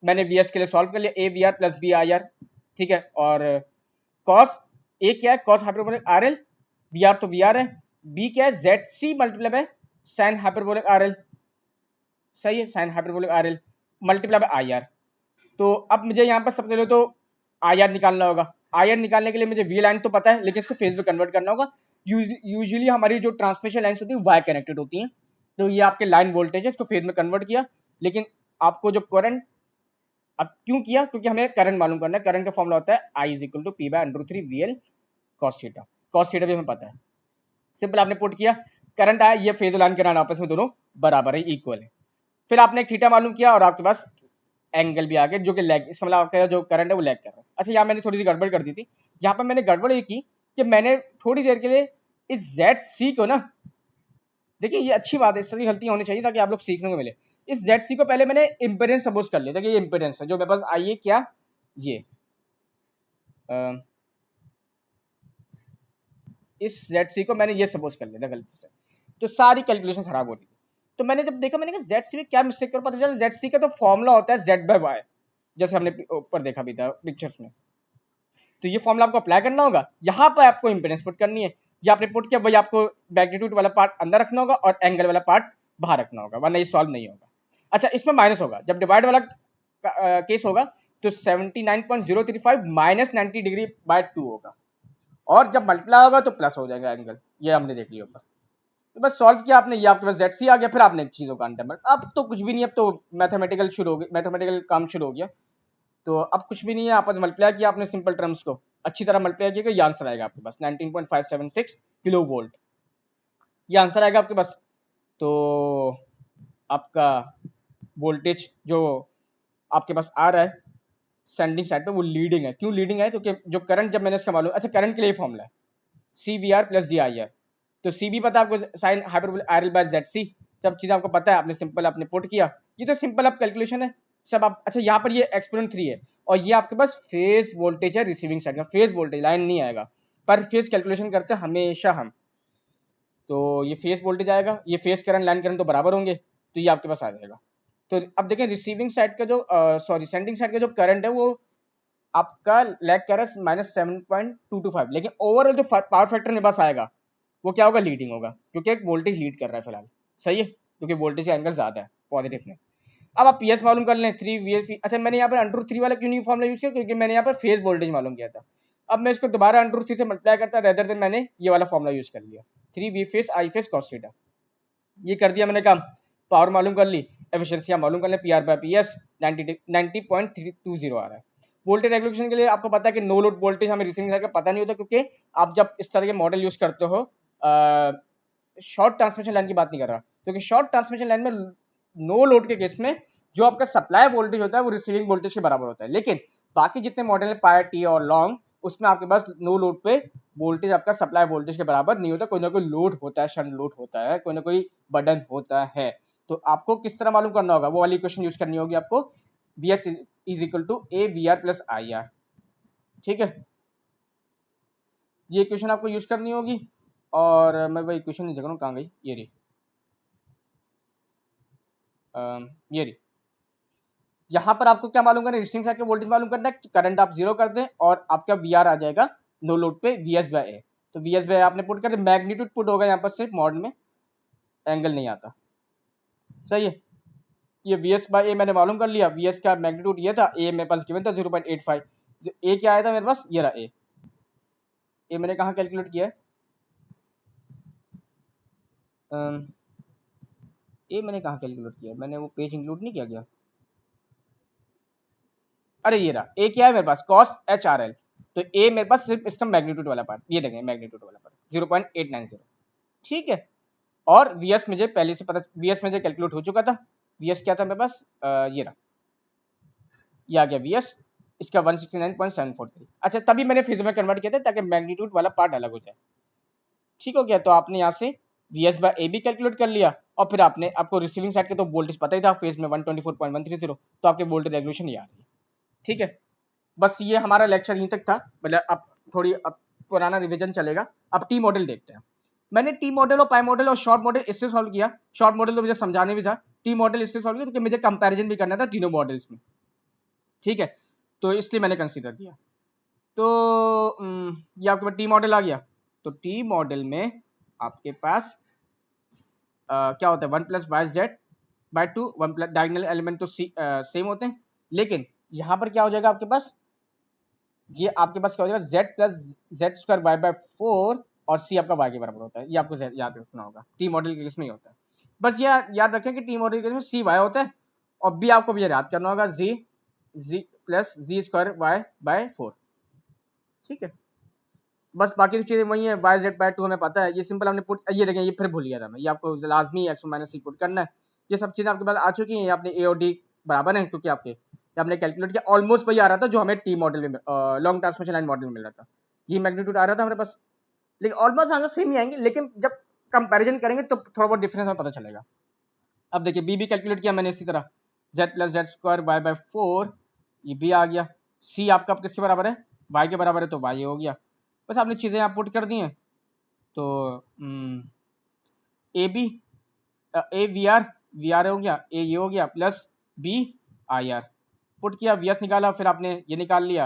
मैंने वी एस के लिए सॉल्व कर लिया, A V R plus B I R. ठीक है, और कॉस ए क्या है, cos hyperbolic R L, B R तो बी आर है, बी क्या है, Z C multiply by sine hyperbolic R L. सही है, sine hyperbolic R L multiply by I R. तो अब मुझे यहाँ पर सबसे पहले तो आई आर निकालना होगा। आई आर निकालने के लिए मुझे वी लाइन तो पता है, लेकिन इसको फेज में कन्वर्ट करना होगा। यूजुअली हमारी जो ट्रांसमिशन लाइन होती है वाई कनेक्टेड होती हैं, तो ये आपके लाइन वोल्टेज है, इसको फेज में कन्वर्ट किया। लेकिन आपको जो करंट, अब क्यों किया, क्योंकि हमें करंट मालूम करना है। करंट का फॉर्मूला होता है I is equal to P by under 3 V L cos theta. Cos theta भी हमें पता है, सिंपल आपने पुट किया, करंट आया, ये फेज लाइन के लाइन आपस में दोनों बराबर है, इक्वल है। फिर आपने एक थीटा मालूम किया और आपके पास एंगल भी आ गया, जो कि लैग, इसका मतलब आपका जो करंट है वो लैग कर रहा है। अच्छा, यहाँ मैंने थोड़ी सी गड़बड़ कर दी थी। यहाँ पर मैंने गड़बड़ ये की कि मैंने थोड़ी देर के लिए इस जेड सी को ना, देखिए ये अच्छी बात है, इस तरह की गलतियां होनी चाहिए ताकि आप लोग सीखने को मिले। इस जेड सी को पहले मैंने इंपेडेंस सपोज कर लिया था कि ये इंपेडेंस है जो मेरे पास आई है, क्या ये इस जेड सी को मैंने ये सपोज कर लिया था गलती से, तो सारी कैलकुलेशन खराब हो रही थी। तो मैंने जब देखा, मैंने कहा जेड सी में क्या मिस्टेक कर, पता चला जेड सी का तो फॉर्मूला होता है जेड बाय वाई, जैसे हमने ऊपर देखा भी था पिक्चर्स में। तो ये फॉर्मूला आपको अप्लाई करना होगा, यहाँ पर आपको इंपेडेंस पुट करनी है, ये आपने पुट किया, वही आपको मैग्नीट्यूड वाला पार्ट अंदर रखना होगा और एंगल वाला पार्ट बाहर रखना होगा, वरना ये सॉल्व नहीं होगा। अच्छा, इसमें माइनस होगा, जब डिवाइड वाला केस होगा तो 79.035 माइनस 90 डिग्री बाय 2 होगा, और जब मल्टीप्लाई होगा तो प्लस हो जाएगा एंगल, ये हमने देख लिया ऊपर। तो बस सॉल्व किया आपने, ये आपके पास जेड सी आ गया। फिर आपने एक चीजों का अंडर, अब तो कुछ भी नहीं, अब तो मैथमेटिकल शुरू हो गया, मैथमेटिकल काम शुरू हो गया। तो अब कुछ भी नहीं है, आप मल्टीप्लाई किया आपने सिंपल टर्म्स को, अच्छी तरह मल्टीप्लाई किया, ये आंसर आएगा आपके पास 19.576 किलो वोल्ट, ये आंसर आएगा आपके पास। तो आपका वोल्टेज जो आपके पास आ रहा है सेंडिंग साइड पे वो लीडिंग है। क्यों लीडिंग है, क्योंकि जो करंट जब मैंने इसका मालूम, अच्छा करंट के लिए फॉर्मूला है C V R plus D I R, तो सी भी पता है आपको, sine hyperbolic R L by Z C, सब चीज आपको पता है, आपने सिंपल आपने पुट किया, ये तो सिंपल आप कैलकुलेशन है सब आप। अच्छा, यहाँ पर ये एक्सपोनेंट 3 है और ये आपके पास फेज वोल्टेज है, रिसीविंग साइड का फेज वोल्टेज, लाइन नहीं आएगा, पर फेज कैलकुलेशन करते हैं हमेशा हम, तो ये फेज वोल्टेज आएगा, ये फेज करंट लाइन करंट तो बराबर होंगे, तो ये आपके पास आ जाएगा। तो अब देखें रिसीविंग साइड का जो सॉरी सेंडिंग साइड का जो करंट है वो आपका लैग कर रहा है -7.225, लेकिन ओवरऑल जो पावर फैक्टर मेरे पास आएगा वो क्या होगा, लीडिंग होगा, क्योंकि एक वोल्टेज लीड कर रहा है फिलहाल। सही है, क्योंकि वोल्टेज का एंगल ज्यादा है पॉजिटिव में। अब आप पीएस मालूम कर लें 3 वीएस। अच्छा, मैंने यहाँ पर अंडर 3 वाला क्यों नहीं फॉर्मूला यूज किया, क्योंकि मैंने यहाँ पर फेज वोल्टेज मालूम किया था। अब मैं इसको दोबारा अंडर 3 से मल्टीप्लाई करता, रेदर देन मैंने ये वाला फॉर्मूला यूज कर लिया, 3 V phase I phase cos theta, ये कर दिया मैंने काम। पावर मालूम कर ली, एफिशिएंसी मालूम कर ले, P R by P S 90.320 आ रहा है। वोल्टेज रेगुलेशन के लिए आपको पता है कि नो लोड वोल्टेज हमें रिसीविंग साइड का पता नहीं होता, क्योंकि आप जब इस तरह के मॉडल यूज करते हो, शॉर्ट ट्रांसमिशन लाइन की बात नहीं कर रहा, क्योंकि शॉर्ट ट्रांसमिशन लाइन में नो लोड के केस में जो आपका सप्लाई वोल्टेज होता है वो रिसीविंग वोल्टेज के बराबर होता है, लेकिन बाकी जितने मॉडल है पायर टी और लॉन्ग, उसमें आपके पास नो लोड पे वोल्टेज आपका सप्लाई वोल्टेज के बराबर नहीं होता, कोई ना कोई लोड होता है, शंट लोड होता है, कोई ना कोई बटन होता है। तो आपको किस तरह मालूम करना होगा, वो वाली इक्वेशन यूज करनी होगी आपको, V S is equal to A V R plus I R. ठीक है, ये इक्वेशन आपको यूज करनी होगी, और मैं वही इक्वेशन नहीं देख रहा हूँ कहाँ गई, ये रही, ये रही। यहाँ पर आपको क्या मालूम करना है, रेजिस्टिंग साइड का वोल्टेज मालूम करना है, करंट आप जीरो कर दें और आपका वी आर आ जाएगा नो लोड पे वी एस बाय ए। तो वी एस बाय आपने पुट कर दिया, मैग्नीट्यूड पुट होगा यहाँ पर सिर्फ मॉड में, एंगल नहीं आता। सही है, ये वी एस बाय ए मैंने मालूम कर लिया, वी एस का मैग्नीट्यूड ये था, ए मेरे पास गिवन था 0.85, जो ए क्या आया था मेरे पास, ये रहा ए। ए मैंने कहाँ कैलकुलेट किया है, ए मैंने कहाँ कैलकुलेट किया, मैंने वो पेज इंक्लूड नहीं किया गया। अरे ये रहा, ए क्या है मेरे पास, cos एच आर एल। तो ए मेरे पास सिर्फ इसका मैग्नीट्यूड वाला पार्ट, ये देखें मैग्नीट्यूड वाला पार्ट 0.890, ठीक है। और वीएस मुझे पहले से पता, वीएस मुझे कैलकुलेट हो चुका था। वीएस क्या था मेरे पास, ये रहा, ये आ गया वीएस, इसका 169.743। अच्छा, तभी मैंने फेजर में कन्वर्ट किया था ताकि मैग्नीट्यूड वाला पार्ट अलग हो जाए, ठीक हो गया। तो आपने यहाँ से वीएस बाय ए भी कैलकुलेट कर लिया, और फिर आपने, आपको रिसीविंग साइड के तो वोल्टेज पता ही था, फेज में 124.130, तो आपके वोल्टेज रेगुलेशन ये आ रही है, ठीक है। बस ये हमारा लेक्चर यहीं तक था, मतलब अब थोड़ी अब पुराना रिवीजन चलेगा। अब टी मॉडल देखते हैं। मैंने टी मॉडल और पाई मॉडल और शॉर्ट मॉडल इससे सॉल्व किया। शॉर्ट मॉडल तो मुझे समझाने भी था, टी मॉडल इससे सॉल्व किया क्योंकि मुझे कंपैरिजन भी करना था तीनों मॉडल्स में, ठीक है। तो इसलिए मैंने कंसीडर किया। तो ये आपके पास टी मॉडल आ गया। तो टी मॉडल में आपके पास क्या होता है, 1 plus Y Z by 2, 1 plus diagonal element तो सेम होते हैं, लेकिन यहाँ पर क्या हो जाएगा आपके पास, ये आपके पास क्या हो जाएगा, z plus Z square Y by 4, और c आपका y के बराबर होता है। ये आपको याद रखना होगा, टी मॉडल के केस में ही होता है। बस ये याद रखें कि टी मॉडल के केस में c y होता है, और b आपको भी याद करना होगा z plus ji square Y by 4, ठीक है। बस बाकी तो चीजें वही है, वाई जेड बाय 2 हमें पता है, ये सिंपल हमने पुट, ये देखें, ये फिर भूल गया था मैं, ये आपको लाजमी x माइनस सी पुट करना है। ये सब चीजें आपके पास आ चुकी हैं, आपने a और d बराबर है, क्योंकि आपके आपने कैलकुलेट किया, ऑलमोस्ट वही आ रहा था जो हमें टी मॉडल में, लॉन्ग ट्रांसमिशन लाइन मॉडल में मिल रहा था। ये मैग्नीट्यूड आ रहा था हमारे पास, लेकिन ऑलमोस्ट आंसर सेम ही आएंगे, लेकिन जब कंपैरिजन करेंगे तो थोड़ा बहुत डिफरेंस हमें पता चलेगा। अब देखिए बी भी कैलकुलेट किया मैंने इसी तरह, Z plus Z square Y by 4, ये बी आ गया। सी आपका किसके बराबर है, वाई के बराबर है, तो वाई हो गया। बस आपने चीजें यहाँ पुट कर दी हैं। तो A B, A V R हो गया, ए ये हो गया, plus B I R, put किया, वी एस निकाला, फिर आपने ये निकाल लिया,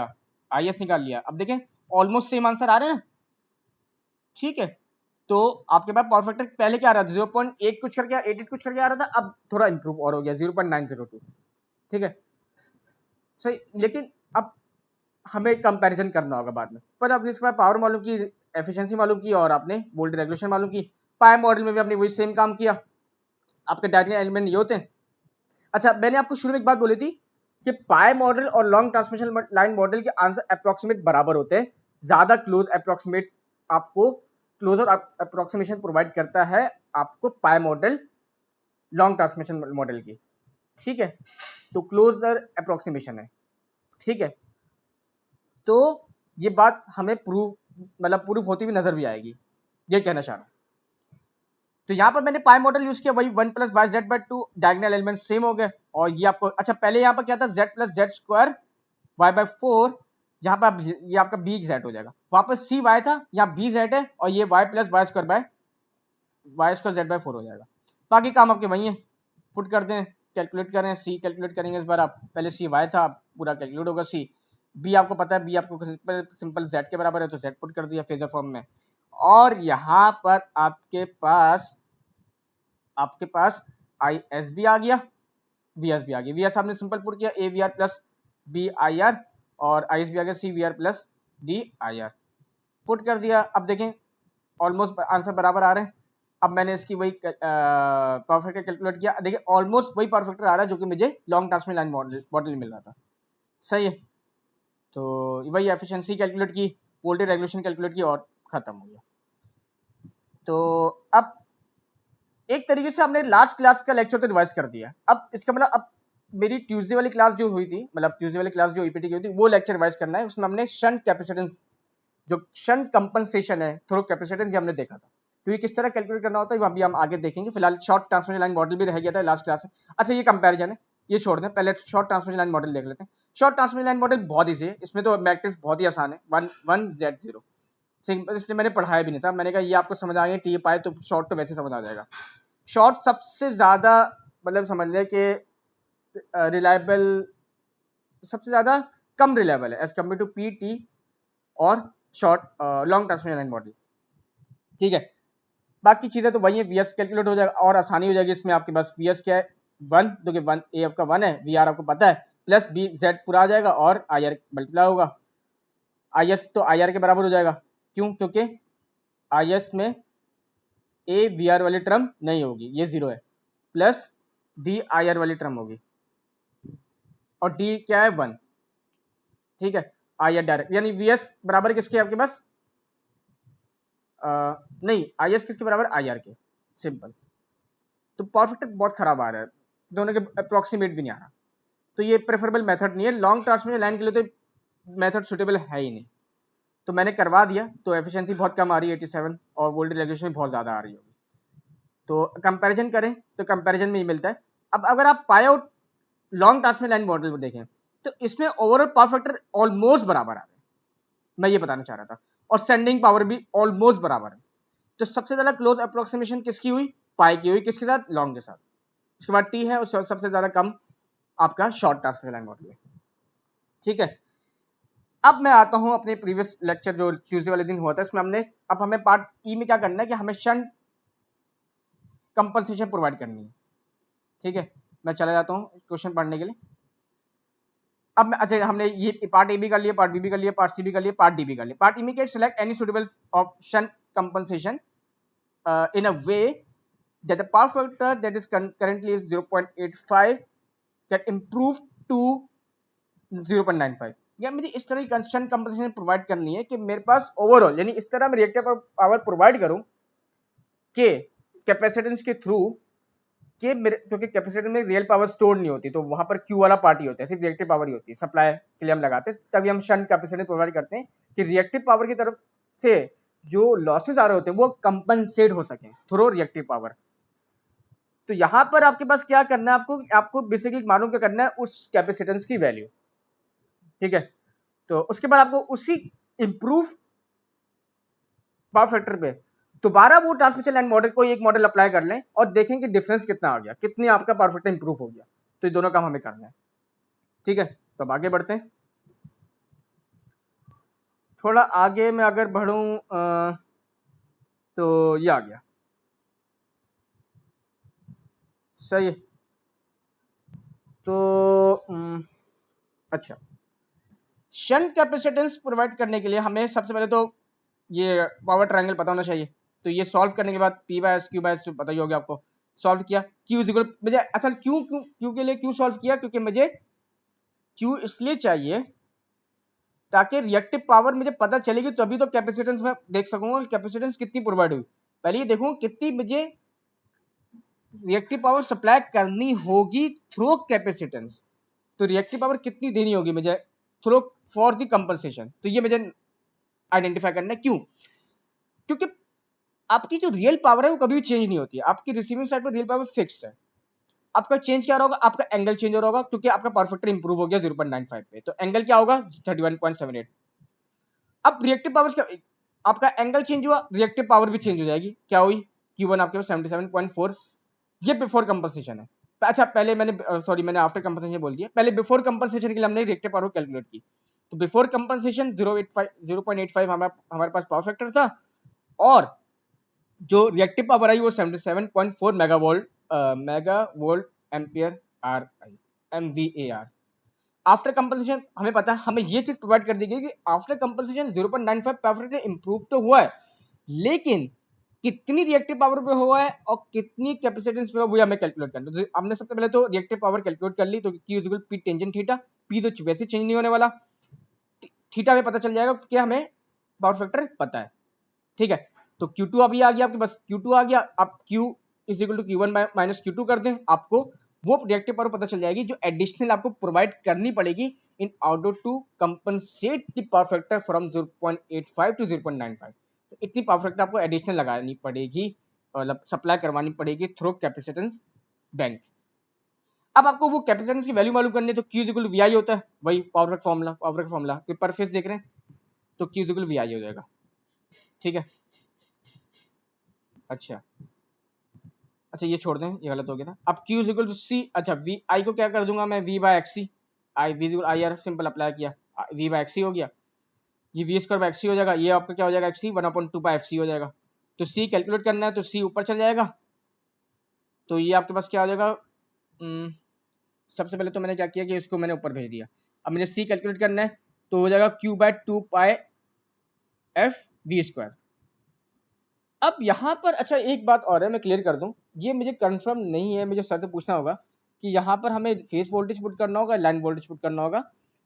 आई एस निकाल लिया। अब देखें ऑलमोस्ट सेम आंसर आ रहे हैं, ठीक है। तो आपके पास पावर फैक्टर पहले क्या आ रहा था, 0.8 कुछ करके 88 कुछ करके आ रहा था, अब थोड़ा इंप्रूव और हो गया 0.902, ठीक है, सही। लेकिन अब हमें कंपैरिजन करना होगा बाद में, पर अब इसके बाद पावर मालूम की, एफिशिएंसी मालूम की, और आपने वोल्टेज रेगुलेशन मालूम की। पाई मॉडल में भी आपने वही सेम काम किया, आपके डायगोनल एलिमेंट ये होते हैं। अच्छा, मैंने आपको शुरू में एक बात बोली थी कि पाई मॉडल और लॉन्ग ट्रांसमिशन लाइन मॉडल के आंसर अप्रोक्सीमेट बराबर होते हैं, ज्यादा क्लोज अप्रोक्सीमेट आपको क्लोजर अप्रोक्सीमेशन प्रोवाइड करता है आपको pi model long transmission model की, ठीक है। तो क्लोजर अप्रोक्सीमेशन है, ठीक है। तो ये बात हमें प्रूव, मतलब प्रूफ होती हुई नजर भी आएगी, ये कहना चाह रहा हूं। तो यहाँ पर मैंने पाई मॉडल यूज किया, वही 1 plus Y Z by 2, diagonal element same हो गए, और ये आपको, अच्छा पहले यहाँ पर क्या था, z plus Z square Y by 4, यहाँ पर ये आपका बी जेड हो जाएगा, वहां पर सी वाई था, यहाँ बी जेड है, और ये Y plus Y square by Y square Z by 4 हो जाएगा। बाकी काम आपके वही है, पुट कर दें, कैलकुलेट करें, सी कैलकुलेट करेंगे इस बार आप, पहले सी वाई था, पूरा कैलकुलेट होगा सी। बी आपको पता है, बी आपको सिंपल जेड के बराबर है, तो जेड पुट कर दिया फेजर फॉर्म में। और यहाँ पर आपके पास आई एस भी आ गया, वी एस भी आ गया। वी एस आपने सिंपल पुट किया, A V R plus B I R, और आई एस भी आ गया, C V R plus D I R, put कर दिया। अब देखें ऑलमोस्ट आंसर बराबर आ रहे हैं। अब मैंने इसकी वही पावर फैक्टर कैलकुलेट किया, देखिए ऑलमोस्ट वही पावर फैक्टर आ रहा है जो कि मुझे लॉन्ग ट्रांसमिशन लाइन मॉडल मिल रहा था, सही है। तो वही एफिशिएंसी कैलकुलेट की, वोल्टेज रेगुलेशन कैलकुलेट की, और खत्म हो गया। तो अब एक तरीके से हमने लास्ट क्लास का लेक्चर तो रिवाइज कर दिया। अब इसका मतलब, अब मेरी ट्यूसडे वाली क्लास जो हुई थी, मतलब ट्यूसडे वाली क्लास जो ईपीटी की हुई थी, वो लेक्चर रिवाइज करना है। उसमें हमने शंट कैपेसिटेंस, जो शंट कंपनसेशन है थ्रू कैपेसिटेंस, ये हमने देखा था। तो ये किस तरह कैलकुलेट करना होता है अभी हम आगे देखेंगे। फिलहाल शॉर्ट ट्रांसमिशन लाइन मॉडल भी रह गया था लास्ट क्लास में। अच्छा, ये कंपैरिजन है, ये छोड़ दें, पहले शॉर्ट ट्रांसमिशन लाइन मॉडल देख लेते हैं। शॉर्ट ट्रांसमिशन लाइन मॉडल बहुत ईजी है, इसमें तो मैट्रिक्स बहुत ही आसान है, 1 1 z 0, इसलिए मैंने पढ़ाया भी नहीं था। मैंने कहा ये आपको समझ आ गया, टी पाए तो शॉर्ट तो वैसे समझ आ जाएगा। शॉर्ट सबसे ज्यादा, मतलब समझ लें कि रिलायबल, सबसे ज्यादा कम रिलायबल है as compare to P T और short long transmission line model, ठीक है। बाकी चीजें तो वही है, वीएस कैलकुलेट हो जाएगा और आसानी हो जाएगी। इसमें आपके पास वीएस क्या है, 1, जो कि 1 ए आपका 1 है, वी आर आपको पता है, प्लस बी जेड पूरा आ जाएगा, और आई आर मल्टीप्लाई होगा। आई एस तो आई आर के बराबर हो जाएगा, क्यों, क्योंकि आई एस में ए वी आर वाली टर्म नहीं होगी, ये 0 है, प्लस डी आई आर वाली टर्म होगी, और डी क्या है 1, ठीक है, आई आर डायरेक्ट, यानी वी एस बराबर किसके आपके पास, नहीं आई एस किसके बराबर, आई आर के, सिंपल। तो पावर फैक्टर बहुत खराब आ रहा है, दोनों के अप्रोक्सीमेट भी नहीं आ रहा, तो ये प्रेफरेबल मेथड नहीं है लॉन्ग ट्रांसमिशन लाइन के लिए, तो मेथड सुटेबल है ही नहीं। तो मैंने करवा दिया, तो एफिशिएंसी बहुत कम आ रही है 87, और वोल्टेज रेगुलेशन भी बहुत ज़्यादा आ रही होगी। तो कंपैरिजन करें तो कंपैरिजन में ही मिलता है। अब अगर आप पाए out long transmission line model को देखें, तो इसमें ओवरऑल पावर फैक्टर ऑलमोस्ट बराबर आ रहा है, मैं ये बताना चाह रहा था, और सेंडिंग पावर भी ऑलमोस्ट बराबर है। तो सबसे ज़्यादा क्लोज अप्रोक्सीमेशन किसकी हुई, पाई की हुई, किसके साथ, लॉन्ग के साथ। उसके बाद टी है, और सबसे ज़्यादा कम आपका शॉर्ट ट्रांसमिशन लाइन मॉडल है, ठीक है। अब मैं आता हूं अपने प्रीवियस लेक्चर जो ट्यूसडे वाले दिन हुआ था, इसमें हमने, अब हमें पार्ट ई में क्या करना है कि हमें शंट कंपनसेशन प्रोवाइड करनी है, ठीक है। मैं चला जाता हूं क्वेश्चन पढ़ने के लिए। अब मैं, अच्छा हमने ये पार्ट ए भी कर लिया, पार्ट बी भी कर लिया, पार्ट सी भी कर लिया, पार्ट डी भी कर लिया। पार्ट ई में क्या, select any suitable of shunt compensation in a way that the power factor that is currently is 0.85 get improved to 0.95, या मुझे इस तरह की कंस्टेंट कंपनसेशन प्रोवाइड करनी है कि मेरे पास ओवरऑल, यानी इस तरह मैं रिएक्टर पावर प्रोवाइड करूं कि कैपेसिटेंस के थ्रू कि क्योंकि कैपेसिटर में रियल पावर स्टोर नहीं होती, तो वहां पर क्यू वाला पार्ट ही होता है, सिर्फ रिएक्टिव पावर ही होती है, सप्लाई के लिए हम लगाते हैं, तभी हम शंट कैपेसिटेंस प्रोवाइड करते हैं कि रिएक्टिव पावर की तरफ से जो लॉसेस आ रहे होते हैं वो कंपनसेट हो सके थ्रू रिएक्टिव पावर। तो यहां पर आपके पास क्या करना है, आपको बेसिकली मालूम क्या करना है, उस कैपेसिटेंस की वैल्यू, ठीक है। तो उसके बाद आपको उसी इंप्रूव पावर फैक्टर पे दोबारा वो ट्रांसमिशन लाइन मॉडल को एक मॉडल अप्लाई कर लें और देखें कि डिफरेंस कितना आ गया, कितनी आपका पावर फैक्टर इंप्रूव हो गया। तो ये दोनों काम हमें करना है, ठीक है। तो अब आगे बढ़ते हैं, थोड़ा आगे मैं अगर बढ़ूं तो ये आ गया, सही है। तो अच्छा, शंट कैपेसिटेंस प्रोवाइड करने के लिए हमें सबसे पहले तो ये पावर ट्रायंगल पता होना चाहिए। तो ये सॉल्व करने के बाद P by S Q by S पता ही हो गया आपको, सॉल्व किया Q इज इक्वल, मुझे अच्छा क्यू के लिए क्यू सॉल्व किया क्योंकि मुझे Q इसलिए चाहिए ताकि रिएक्टिव पावर मुझे पता चलेगी, तभी तो कैपेसिटेंस में देख सकूंगा कैपेसिटेंस कितनी प्रोवाइड हुई। पहले ये देखूं कितनी मुझे रिएक्टिव पावर सप्लाई करनी होगी थ्रू कैपेसिटेंस, तो रिएक्टिव पावर कितनी देनी होगी मुझे थ्रू फॉर द कंपनसेशन। तो ये मुझे आइडेंटिफाई करना है, क्यों, क्योंकि आपकी जो रियल पावर है वो कभी भी चेंज नहीं होती है, आपकी रिसीविंग साइड पर रियल पावर फिक्स्ड है। आपका चेंज क्या होगा, आपका एंगल चेंज हो रहा होगा क्योंकि आपका पावर फैक्टर इंप्रूव हो गया 0.95 पे, तो एंगल क्या होगा 31.78। अब रिएक्टिव पावर क्या, आपका एंगल चेंज हुआ, रिएक्टिव पावर भी चेंज हो जाएगी, क्या हुई Q1 आपके पास 77.4, ये बिफोर कंपनसेशन है। अच्छा पहले मैंने आफ्टर कंपनसेशन बोल दिया, पहले बिफोर कंपनसेशन के लिए हमने रिएक्टिव पावर कैलकुलेट की। तो बिफोर कंपनसेशन 0.85 हमारे पास पावर फैक्टर था, और जो रिएक्टिव पावर आई वो 77.4 megavolt ampere are I MVAR। After compensation हमें पता है, हमें ये चीज प्रोवाइड कर दी गई कि after compensation 0.95 power factor improve तो हुआ है, लेकिन कितनी रिएक्टिव पावर पे हुआ है और कितनी कैपेसिटेंस पे हुआ वो हमें कैलकुलेट करना है। तो हमने सबसे पहले तो रिएक्टिव पावर कैलकुलेट कर ली, तो Q equal P tangent theta, P तो वैसे चेंज नहीं होने वाला, थीटा में पता चल जाएगा कि हमें पावर फैक्टर पता है, ठीक है। तो Q2 अभी आ गया आपके पास, Q2 आ गया, आप Q is equal to Q1 minus Q2 कर दें, आपको वो रिएक्टिव पावर पता चल जाएगी जो एडिशनल आपको प्रोवाइड करनी पड़ेगी in order to compensate the power factor from 0.85 to 0.95। तो इतनी पावर फैक्टर आपको एडिशनल लगानी पड़ेगी, मतलब सप्लाई करवानी पड़ेगी थ्रू कैपेसिटेंस बैंक। अब आपको वो कैपेसिटेंस की वैल्यू मालूम करनी है, तो Q is equal to VI होता है, वही पावर फैक्टर फॉर्मूला पर फेस देख रहे हैं, तो Q is equal to VI हो जाएगा, ठीक है। अच्छा ये छोड़ दें, ये गलत हो गया था। अब Q is equal to C, अच्छा VI को क्या कर दूंगा मैं, V by XC, I R simple apply किया, V बाय XC हो गया, ये V स्क्वायर बाय XC हो जाएगा, ये आपका क्या हो जाएगा XC 1/2 बाय FC हो जाएगा। तो C कैलकुलेट करना है तो C ऊपर चल जाएगा, तो ये आपके पास क्या हो जाएगा, सबसे पहले तो मैंने क्या किया कि इसको मैंने ऊपर भेज दिया। अब मुझे C कैलकुलेट करना है तो हो जाएगा Q बाय 2 पाई F V स्क्वायर। अब यहां पर अच्छा एक बात और है, मैं क्लियर कर दूं, ये मुझे कंफर्म नहीं है, मुझे सर से पूछना होगा कि यहाँ पर हमें फेस वोल्टेज पुट करना होगा, लाइन वोल्टेज पुट करना होगा।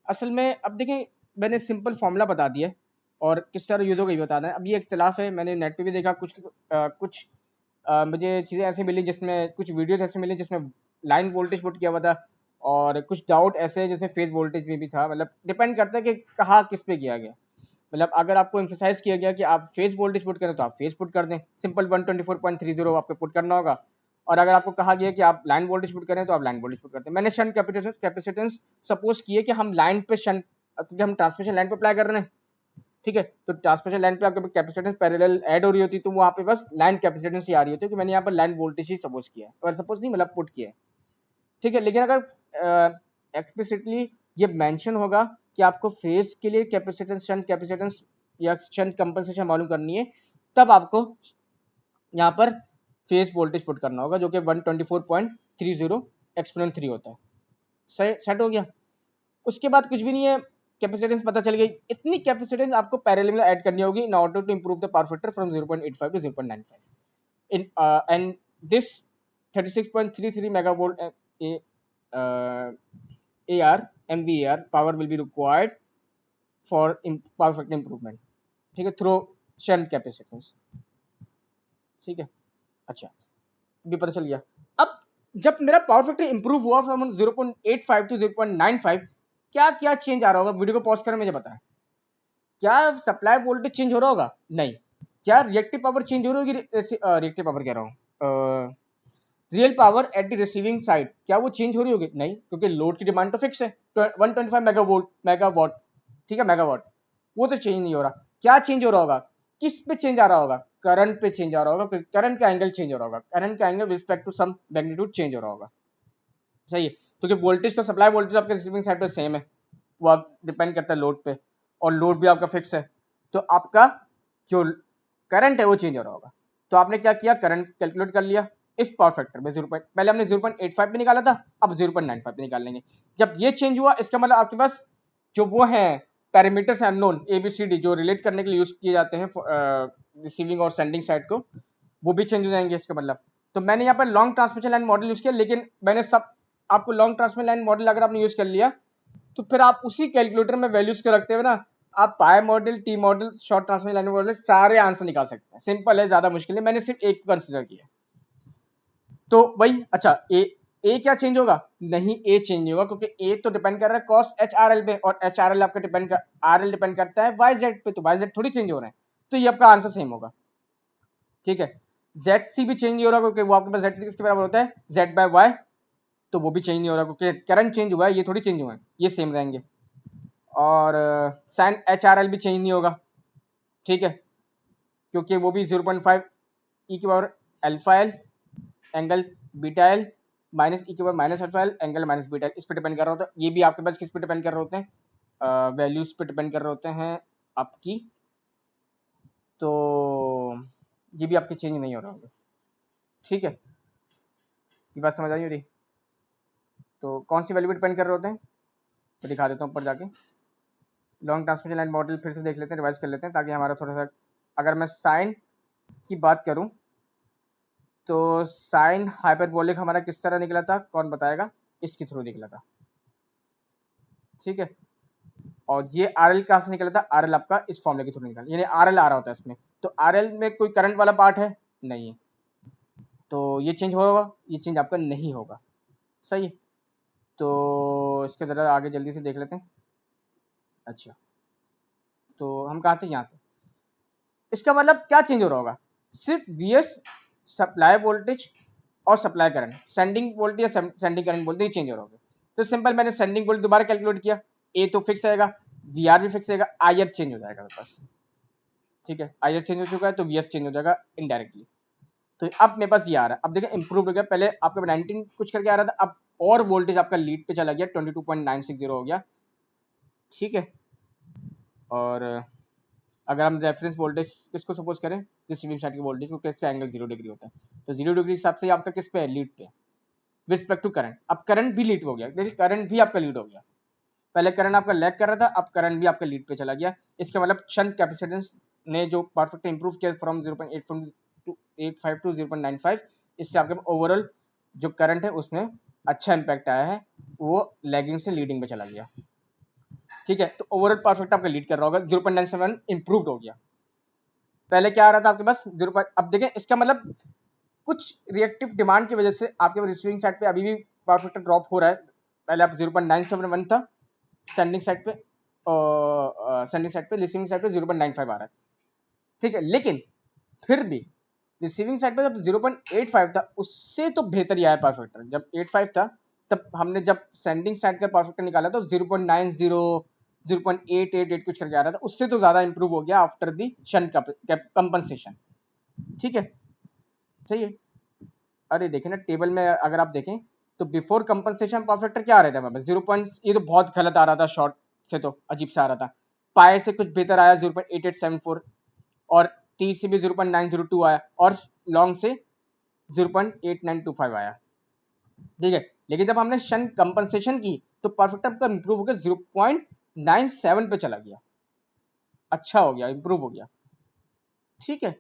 असल में अब देखिए मैंने सिंपल फॉर्मूला बता दिया है और किस तरह यूज होगा ये बता दें। अब ये इख्तिलाफ है, मैंने नेट पे भी देखा, कुछ मुझे चीज़ें ऐसी मिली जिसमें, कुछ वीडियोस ऐसे मिली जिसमें लाइन वोल्टेज पुट किया हुआ था, और कुछ डाउट ऐसे जिसमें फेज वोल्टेज में भी था। मतलब डिपेंड करता है कि कहाँ किस पे किया गया। मतलब अगर आपको एम्फोसाइज किया गया कि आप फेज वोल्टेज पुट करें तो आप फेज पुट कर दें, सिंपल 124.30 आपको पुट करना होगा। और अगर आपको कहा गया कि आप लाइन वोल्टेज पुट करें तो आप लाइन वोल्टेज पुट करते हैं। मैंने शंट कैपेसिटेंस सपोज किए कि हम लाइन पे शंट, क्योंकि हम ट्रांसमिशन लाइन पे अप्लाई कर रहे हैं, ठीक है। तो ट्रांसमिशन लाइन पे आपके कैपेसिटेंस पैरेलल ऐड हो रही होती, तो वहाँ पे बस लाइन कैपेसिटेंस ही आ रही होती है, कि मैंने यहाँ पर लाइन वोल्टेज ही सपोज किया है, और सपोज नहीं मतलब पुट किया है, ठीक है। लेकिन अगर एक्सप्लिसिटली ये मेंशन होगा कि आपको फेज के लिए कैपेसिटेंस, शंट कैपेसिटेंस या शंट कंपनसेशन मालूम करनी है, तब आपको यहाँ पर फेज वोल्टेज पुट करना होगा, जो कि 124.30 एक्सपोनेंट 3 होता है। सेट हो गया। उसके बाद कुछ भी नहीं है, कैपेसिटेंस पता चल गई। इतनी कैपेसिटेंस आपको पैरेलल में ऐड करनी होगी in order to improve the power factor from 0.85 to 0.95 in and this 36.33 megavolt AR MVAR power will be required for power factor improvement, ठीक है, थ्रू शंट कैपेसिटेंस, ठीक है। अच्छा, भी पता चल गया। अब जब मेरा पावर फैक्टर इंप्रूव हुआ फ्रॉम 0.85 to 0.95, क्या क्या चेंज आ रहा होगा? वीडियो को पॉज करें, मुझे बताएं। क्या सप्लाई वोल्टेज चेंज हो रहा होगा? नहीं। क्या रिएक्टिव पावर चेंज हो रही होगी? रिएक्टिव पावर कह रहा हूँ, real power at the receiving side, क्या वो चेंज हो रही होगी? नहीं, क्योंकि लोड की डिमांड तो फिक्स है 125 मेगावाट, ठीक है, मेगावाट, वो तो चेंज नहीं हो रहा। क्या चेंज हो रहा होगा? किस पे चेंज आ रहा होगा? करंट पे चेंज आ रहा होगा, करंट का एंगल चेंज हो रहा होगा, करंट का angle respect to some magnitude change हो रहा होगा, सही है। क्योंकि वोल्टेज तो, सप्लाई वोल्टेज आपके रिसीविंग साइड पे सेम है, वो आप डिपेंड करता है लोड पे, और लोड भी आपका फिक्स है, तो आपका जो करंट है वो चेंज हो रहा होगा। तो आपने क्या किया, करंट कैलकुलेट कर लिया इस पावर फैक्टर में, पहले हमने 0.85 पे निकाला था, अब 0.95 पे निकाल लेंगे। जब ये चेंज हुआ, इसका मतलब आपके पास जो वो है पैरामीटर्स अननोन ABCD जो रिलेट करने के लिए यूज किए जाते हैं रिसीविंग और सेंडिंग साइड को, वो भी चेंज हो जाएंगे इसका मतलब। तो मैंने यहाँ पर long transmission line model use किया, लेकिन मैंने सब आपको लॉन्ग ट्रांसमिशन लाइन मॉडल अगर आपने यूज कर लिया, तो फिर आप उसी कैलकुलेटर में वैल्यूज को रखते हुए ना, आप pi model, T model, short transmission line model सारे आंसर निकाल सकते हैं। सिंपल है, ज्यादा मुश्किल है, मैंने सिर्फ एक को कंसिडर किया। तो वही, अच्छा, ए क्या चेंज होगा? नहीं, ए चेंज नहीं होगा, क्योंकि ए तो डिपेंड कर रहा है कॉस HRL पे, और HRL आपका RL डिपेंड करता है YZ पे, तो YZ थोड़ी चेंज हो रहे हैं, तो ये आपका आंसर सेम होगा, ठीक है। ZC भी चेंज नहीं हो रहा, क्योंकि वो आपके पास ZC किसके बराबर होता है, Z/Y, तो वो भी चेंज नहीं हो रहा, क्योंकि करंट चेंज हुआ है, ये थोड़ी चेंज हुआ है, ये सेम रहेंगे। और साइन HRL भी चेंज नहीं होगा, ठीक है, क्योंकि वो भी 0.5 ई की power alpha L angle beta L minus E की power minus alpha L angle minus beta L, इस पे डिपेंड कर रहा होता है। ये भी आपके पास किस पे डिपेंड कर रहे होते हैं, वैल्यूज पे डिपेंड कर रहे होते हैं आपकी, तो ये भी आपके चेंज नहीं हो रहा होगा, ठीक है। ये बात समझ आई मेरी? तो कौन सी वैल्यू पे डिपेंड कर रहे होते हैं, तो दिखा देता हूँ ऊपर जाके। लॉन्ग ट्रांसमिशन लाइन मॉडल फिर से देख लेते हैं, रिवाइज कर लेते हैं, ताकि हमारा थोड़ा सा, अगर मैं साइन की बात करूं, तो साइन हाइपरबोलिक हमारा किस तरह निकला था, कौन बताएगा? इसके थ्रू निकला था, ठीक है। और ये RL कहाँ से निकला था? RL आपका इस फॉर्मूले के थ्रू निकला, यानी RL आ रहा होता है इसमें, तो RL में कोई करंट वाला पार्ट है नहीं है, तो ये चेंज होगा, ये चेंज आपका नहीं होगा, सही है। तो इसके जरा आगे जल्दी से देख लेते हैं। अच्छा, तो हम कहाँ थे? यहाँ थे। इसका मतलब क्या चेंज हो रहा होगा? सिर्फ VS सप्लाई वोल्टेज और सप्लाई करंट, सेंडिंग वोल्टेज या सेंडिंग करंट बोलते ही चेंज हो रहा होगा। तो सिंपल, मैंने सेंडिंग वोल्टेज दोबारा कैलकुलेट किया, ए तो फिक्स रहेगा, VR भी फिक्स रहेगा, IR चेंज हो जाएगा मेरे पास, ठीक है। IR चेंज हो चुका है, तो VS चेंज हो जाएगा इनडायरेक्टली। तो अब मेरे पास ये आ रहा है, अब देखिए इंप्रूव हो गया, पहले आपका 19 कुछ करके आ रहा था, अब और वोल्टेज आपका लीड पे चला गया, 22.960 हो गया, ठीक है। और अगर हम रेफरेंस वोल्टेज किसको सपोज करें, रिसीविंग साइड की वोल्टेज को, किसका एंगल 0 डिग्री होता है, तो 0 डिग्री के हिसाब से आपका किस पे है? लीड पे, विद रिस्पेक्ट टू करंट। अब करंट भी लीड हो गया, देखिए करंट भी आपका लीड हो गया, पहले करंट आपका लैग कर रहा था, अब करंट भी आपका लीड पे चला गया। इसका मतलब शंट कैपेसिटेंस ने जो परफेक्ट इंप्रूव किया फ्रॉम 0.85 टू 0.95, इससे आपके ओवरऑल जो करंट है उसमें अच्छा इम्पैक्ट आया है, वो लैगिंग से लीडिंग में चला गया। ठीक है, तो ओवरऑल परफेक्ट आपका लीड कर रहा होगा, 0.97 इंप्रूव हो गया। पहले क्या आ रहा था आपके पास 0. अब देखें इसका मतलब कुछ रिएक्टिव डिमांड की वजह से आपके रिसीविंग साइड पे अभी भी पावर फैक्टर ड्रॉप हो रहा है। पहले आप 0.971 था सेंडिंग साइड पे, सेंडिंग साइड पे, रिसीविंग साइड पे 0.95 आ रहा है। ठीक है, लेकिन फिर भी रिसीविंग साइड पे जब 0.85 था उससे तो बेहतर ही आया पावर फैक्टर। जब 85 था तब हमने जब सेंडिंग साइड का पावर फैक्टर निकाला तो 0.90 0.888 कुछ करके आ रहा था, उससे तो ज्यादा इंप्रूव हो गया आफ्टर दी शंट कंपनसेशन। ठीक है, सही है। अरे देखें ना टेबल में अगर आप देखें तो बिफोर कंपनसेशन पावर फैक्टर क्या आ रहा था हमारे 0. ये तो बहुत गलत आ रहा था, शॉर्ट से तो अजीब सा आ रहा था। पायर से कुछ बेहतर आया 0.8874 और टी से भी 0.902 आया और लॉन्ग से 0.8925 आया। ठीक है, लेकिन जब हमने शन कंपनसेशन की तो परफेक्ट आपका इंप्रूव होकर 0.97 पे चला गया, अच्छा हो गया, इंप्रूव हो गया। ठीक है,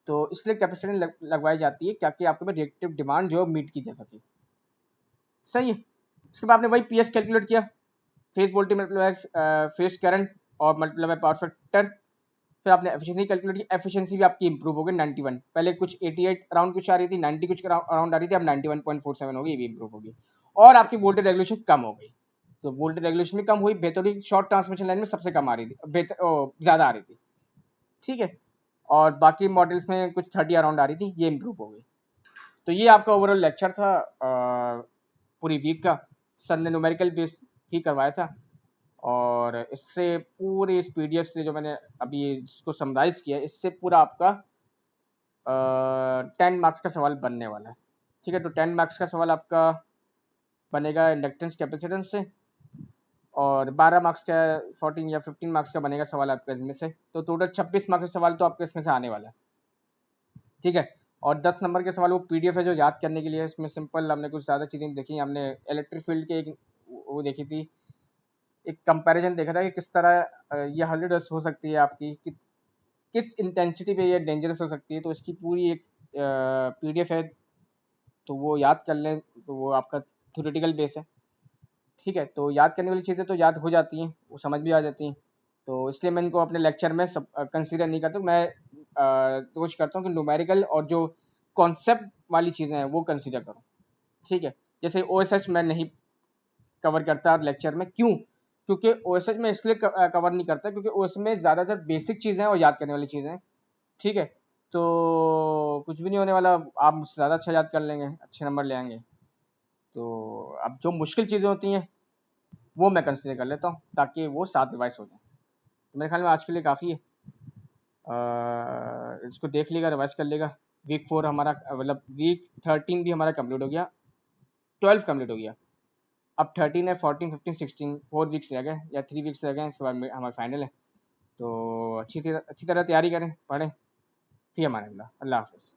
तो इसलिए कैपेसिटेंस लगवाई जाती है ताकि आपके पास रिएक्टिव डिमांड जो मीट की जा सके। सही है, उसके बाद आपने वही पीएस कैलकुलेट किया, फेज वोल्टेज मतलब फेज करंट और मतलब है पावर फैक्टर। फिर आपने एफिशिएंसी कैलकुलेट की, एफिशिएंसी भी आपकी इंप्रूव हो गई 91। पहले कुछ 88 अराउंड कुछ आ रही थी, 90 कुछ अराउंड आ रही थी, अब 91.47 हो गई, ये भी इंप्रूव होगी। और आपकी वोल्टेज रेगुलेशन कम हो गई, तो वोल्टेज रेगुलेशन भी कम हुई, बेहतरीन शॉर्ट ट्रांसमिशन लाइन में सबसे कम आ रही थी, ज्यादा आ रही थी। ठीक है, और बाकी मॉडल्स में कुछ 30 अराउंड आ रही थी, ये इंप्रूव हो गई। तो ये आपका ओवरऑल लेक्चर था पूरी वीक का। सर ने न्यूमेरिकल बेस ही करवाया था और इससे पूरे इस पीडीएफ से जो मैंने अभी इसको समराइज किया, इससे पूरा आपका 10 मार्क्स का सवाल बनने वाला है। ठीक है, तो 10 मार्क्स का सवाल आपका बनेगा इंडक्टेंस कैपेसिटेंस से और 12 मार्क्स का 14 या 15 मार्क्स का बनेगा सवाल आपका इसमें से, तो टोटल 26 मार्क्स का सवाल तो आपके इसमें से आने वाला है। ठीक है, और 10 नंबर के सवाल वो पीडीएफ है जो याद करने के लिए। इसमें सिंपल हमने कुछ ज़्यादा चीज़ें देखी, हमने इलेक्ट्रिक फील्ड के एक वो देखी थी, एक कंपैरिजन देखा था कि किस तरह ये hazardous हो सकती है आपकी, कि किस इंटेंसिटी पे ये डेंजरस हो सकती है। तो इसकी पूरी एक पीडीएफ है, तो वो याद कर लें तो वो आपका थ्योरेटिकल बेस है। ठीक है, तो याद करने वाली चीज़ें तो याद हो जाती हैं, वो समझ भी आ जाती हैं, तो इसलिए मैं इनको अपने लेक्चर में सब कंसिडर नहीं करता। मैं कोशिश करता हूँ कि न्यूमेरिकल और जो कॉन्सेप्ट वाली चीज़ें हैं वो कंसिडर करूँ। ठीक है, जैसे ओएसएच मैं नहीं कवर करता लेक्चर में, क्यों? क्योंकि ओएसएच में इसलिए कवर नहीं करता क्योंकि उसमें ज़्यादातर बेसिक चीज़ें हैं और याद करने वाली चीज़ें हैं। ठीक है, तो कुछ भी नहीं होने वाला, आप मुझसे ज़्यादा अच्छा याद कर लेंगे, अच्छे नंबर ले आएंगे। तो अब जो मुश्किल चीज़ें होती हैं वो मैं कंसिडर कर लेता हूँ ताकि वो साथ रिवाइज हो जाए। तो मेरे ख्याल में आज के लिए काफ़ी है, इसको देख लेगा, रिवाइज कर लेगा। वीक 4 हमारा मतलब वीक 13 भी हमारा कंप्लीट हो गया, 12 कंप्लीट हो गया। अब 13 है, 14 15 16 4 वीक्स रह गए या 3 वीक्स रह गए, इसके बाद हमारा फाइनल है। तो अच्छी तरह तैयारी करें, पढ़ें। फिर हमारे अल्लाह हाफिज़।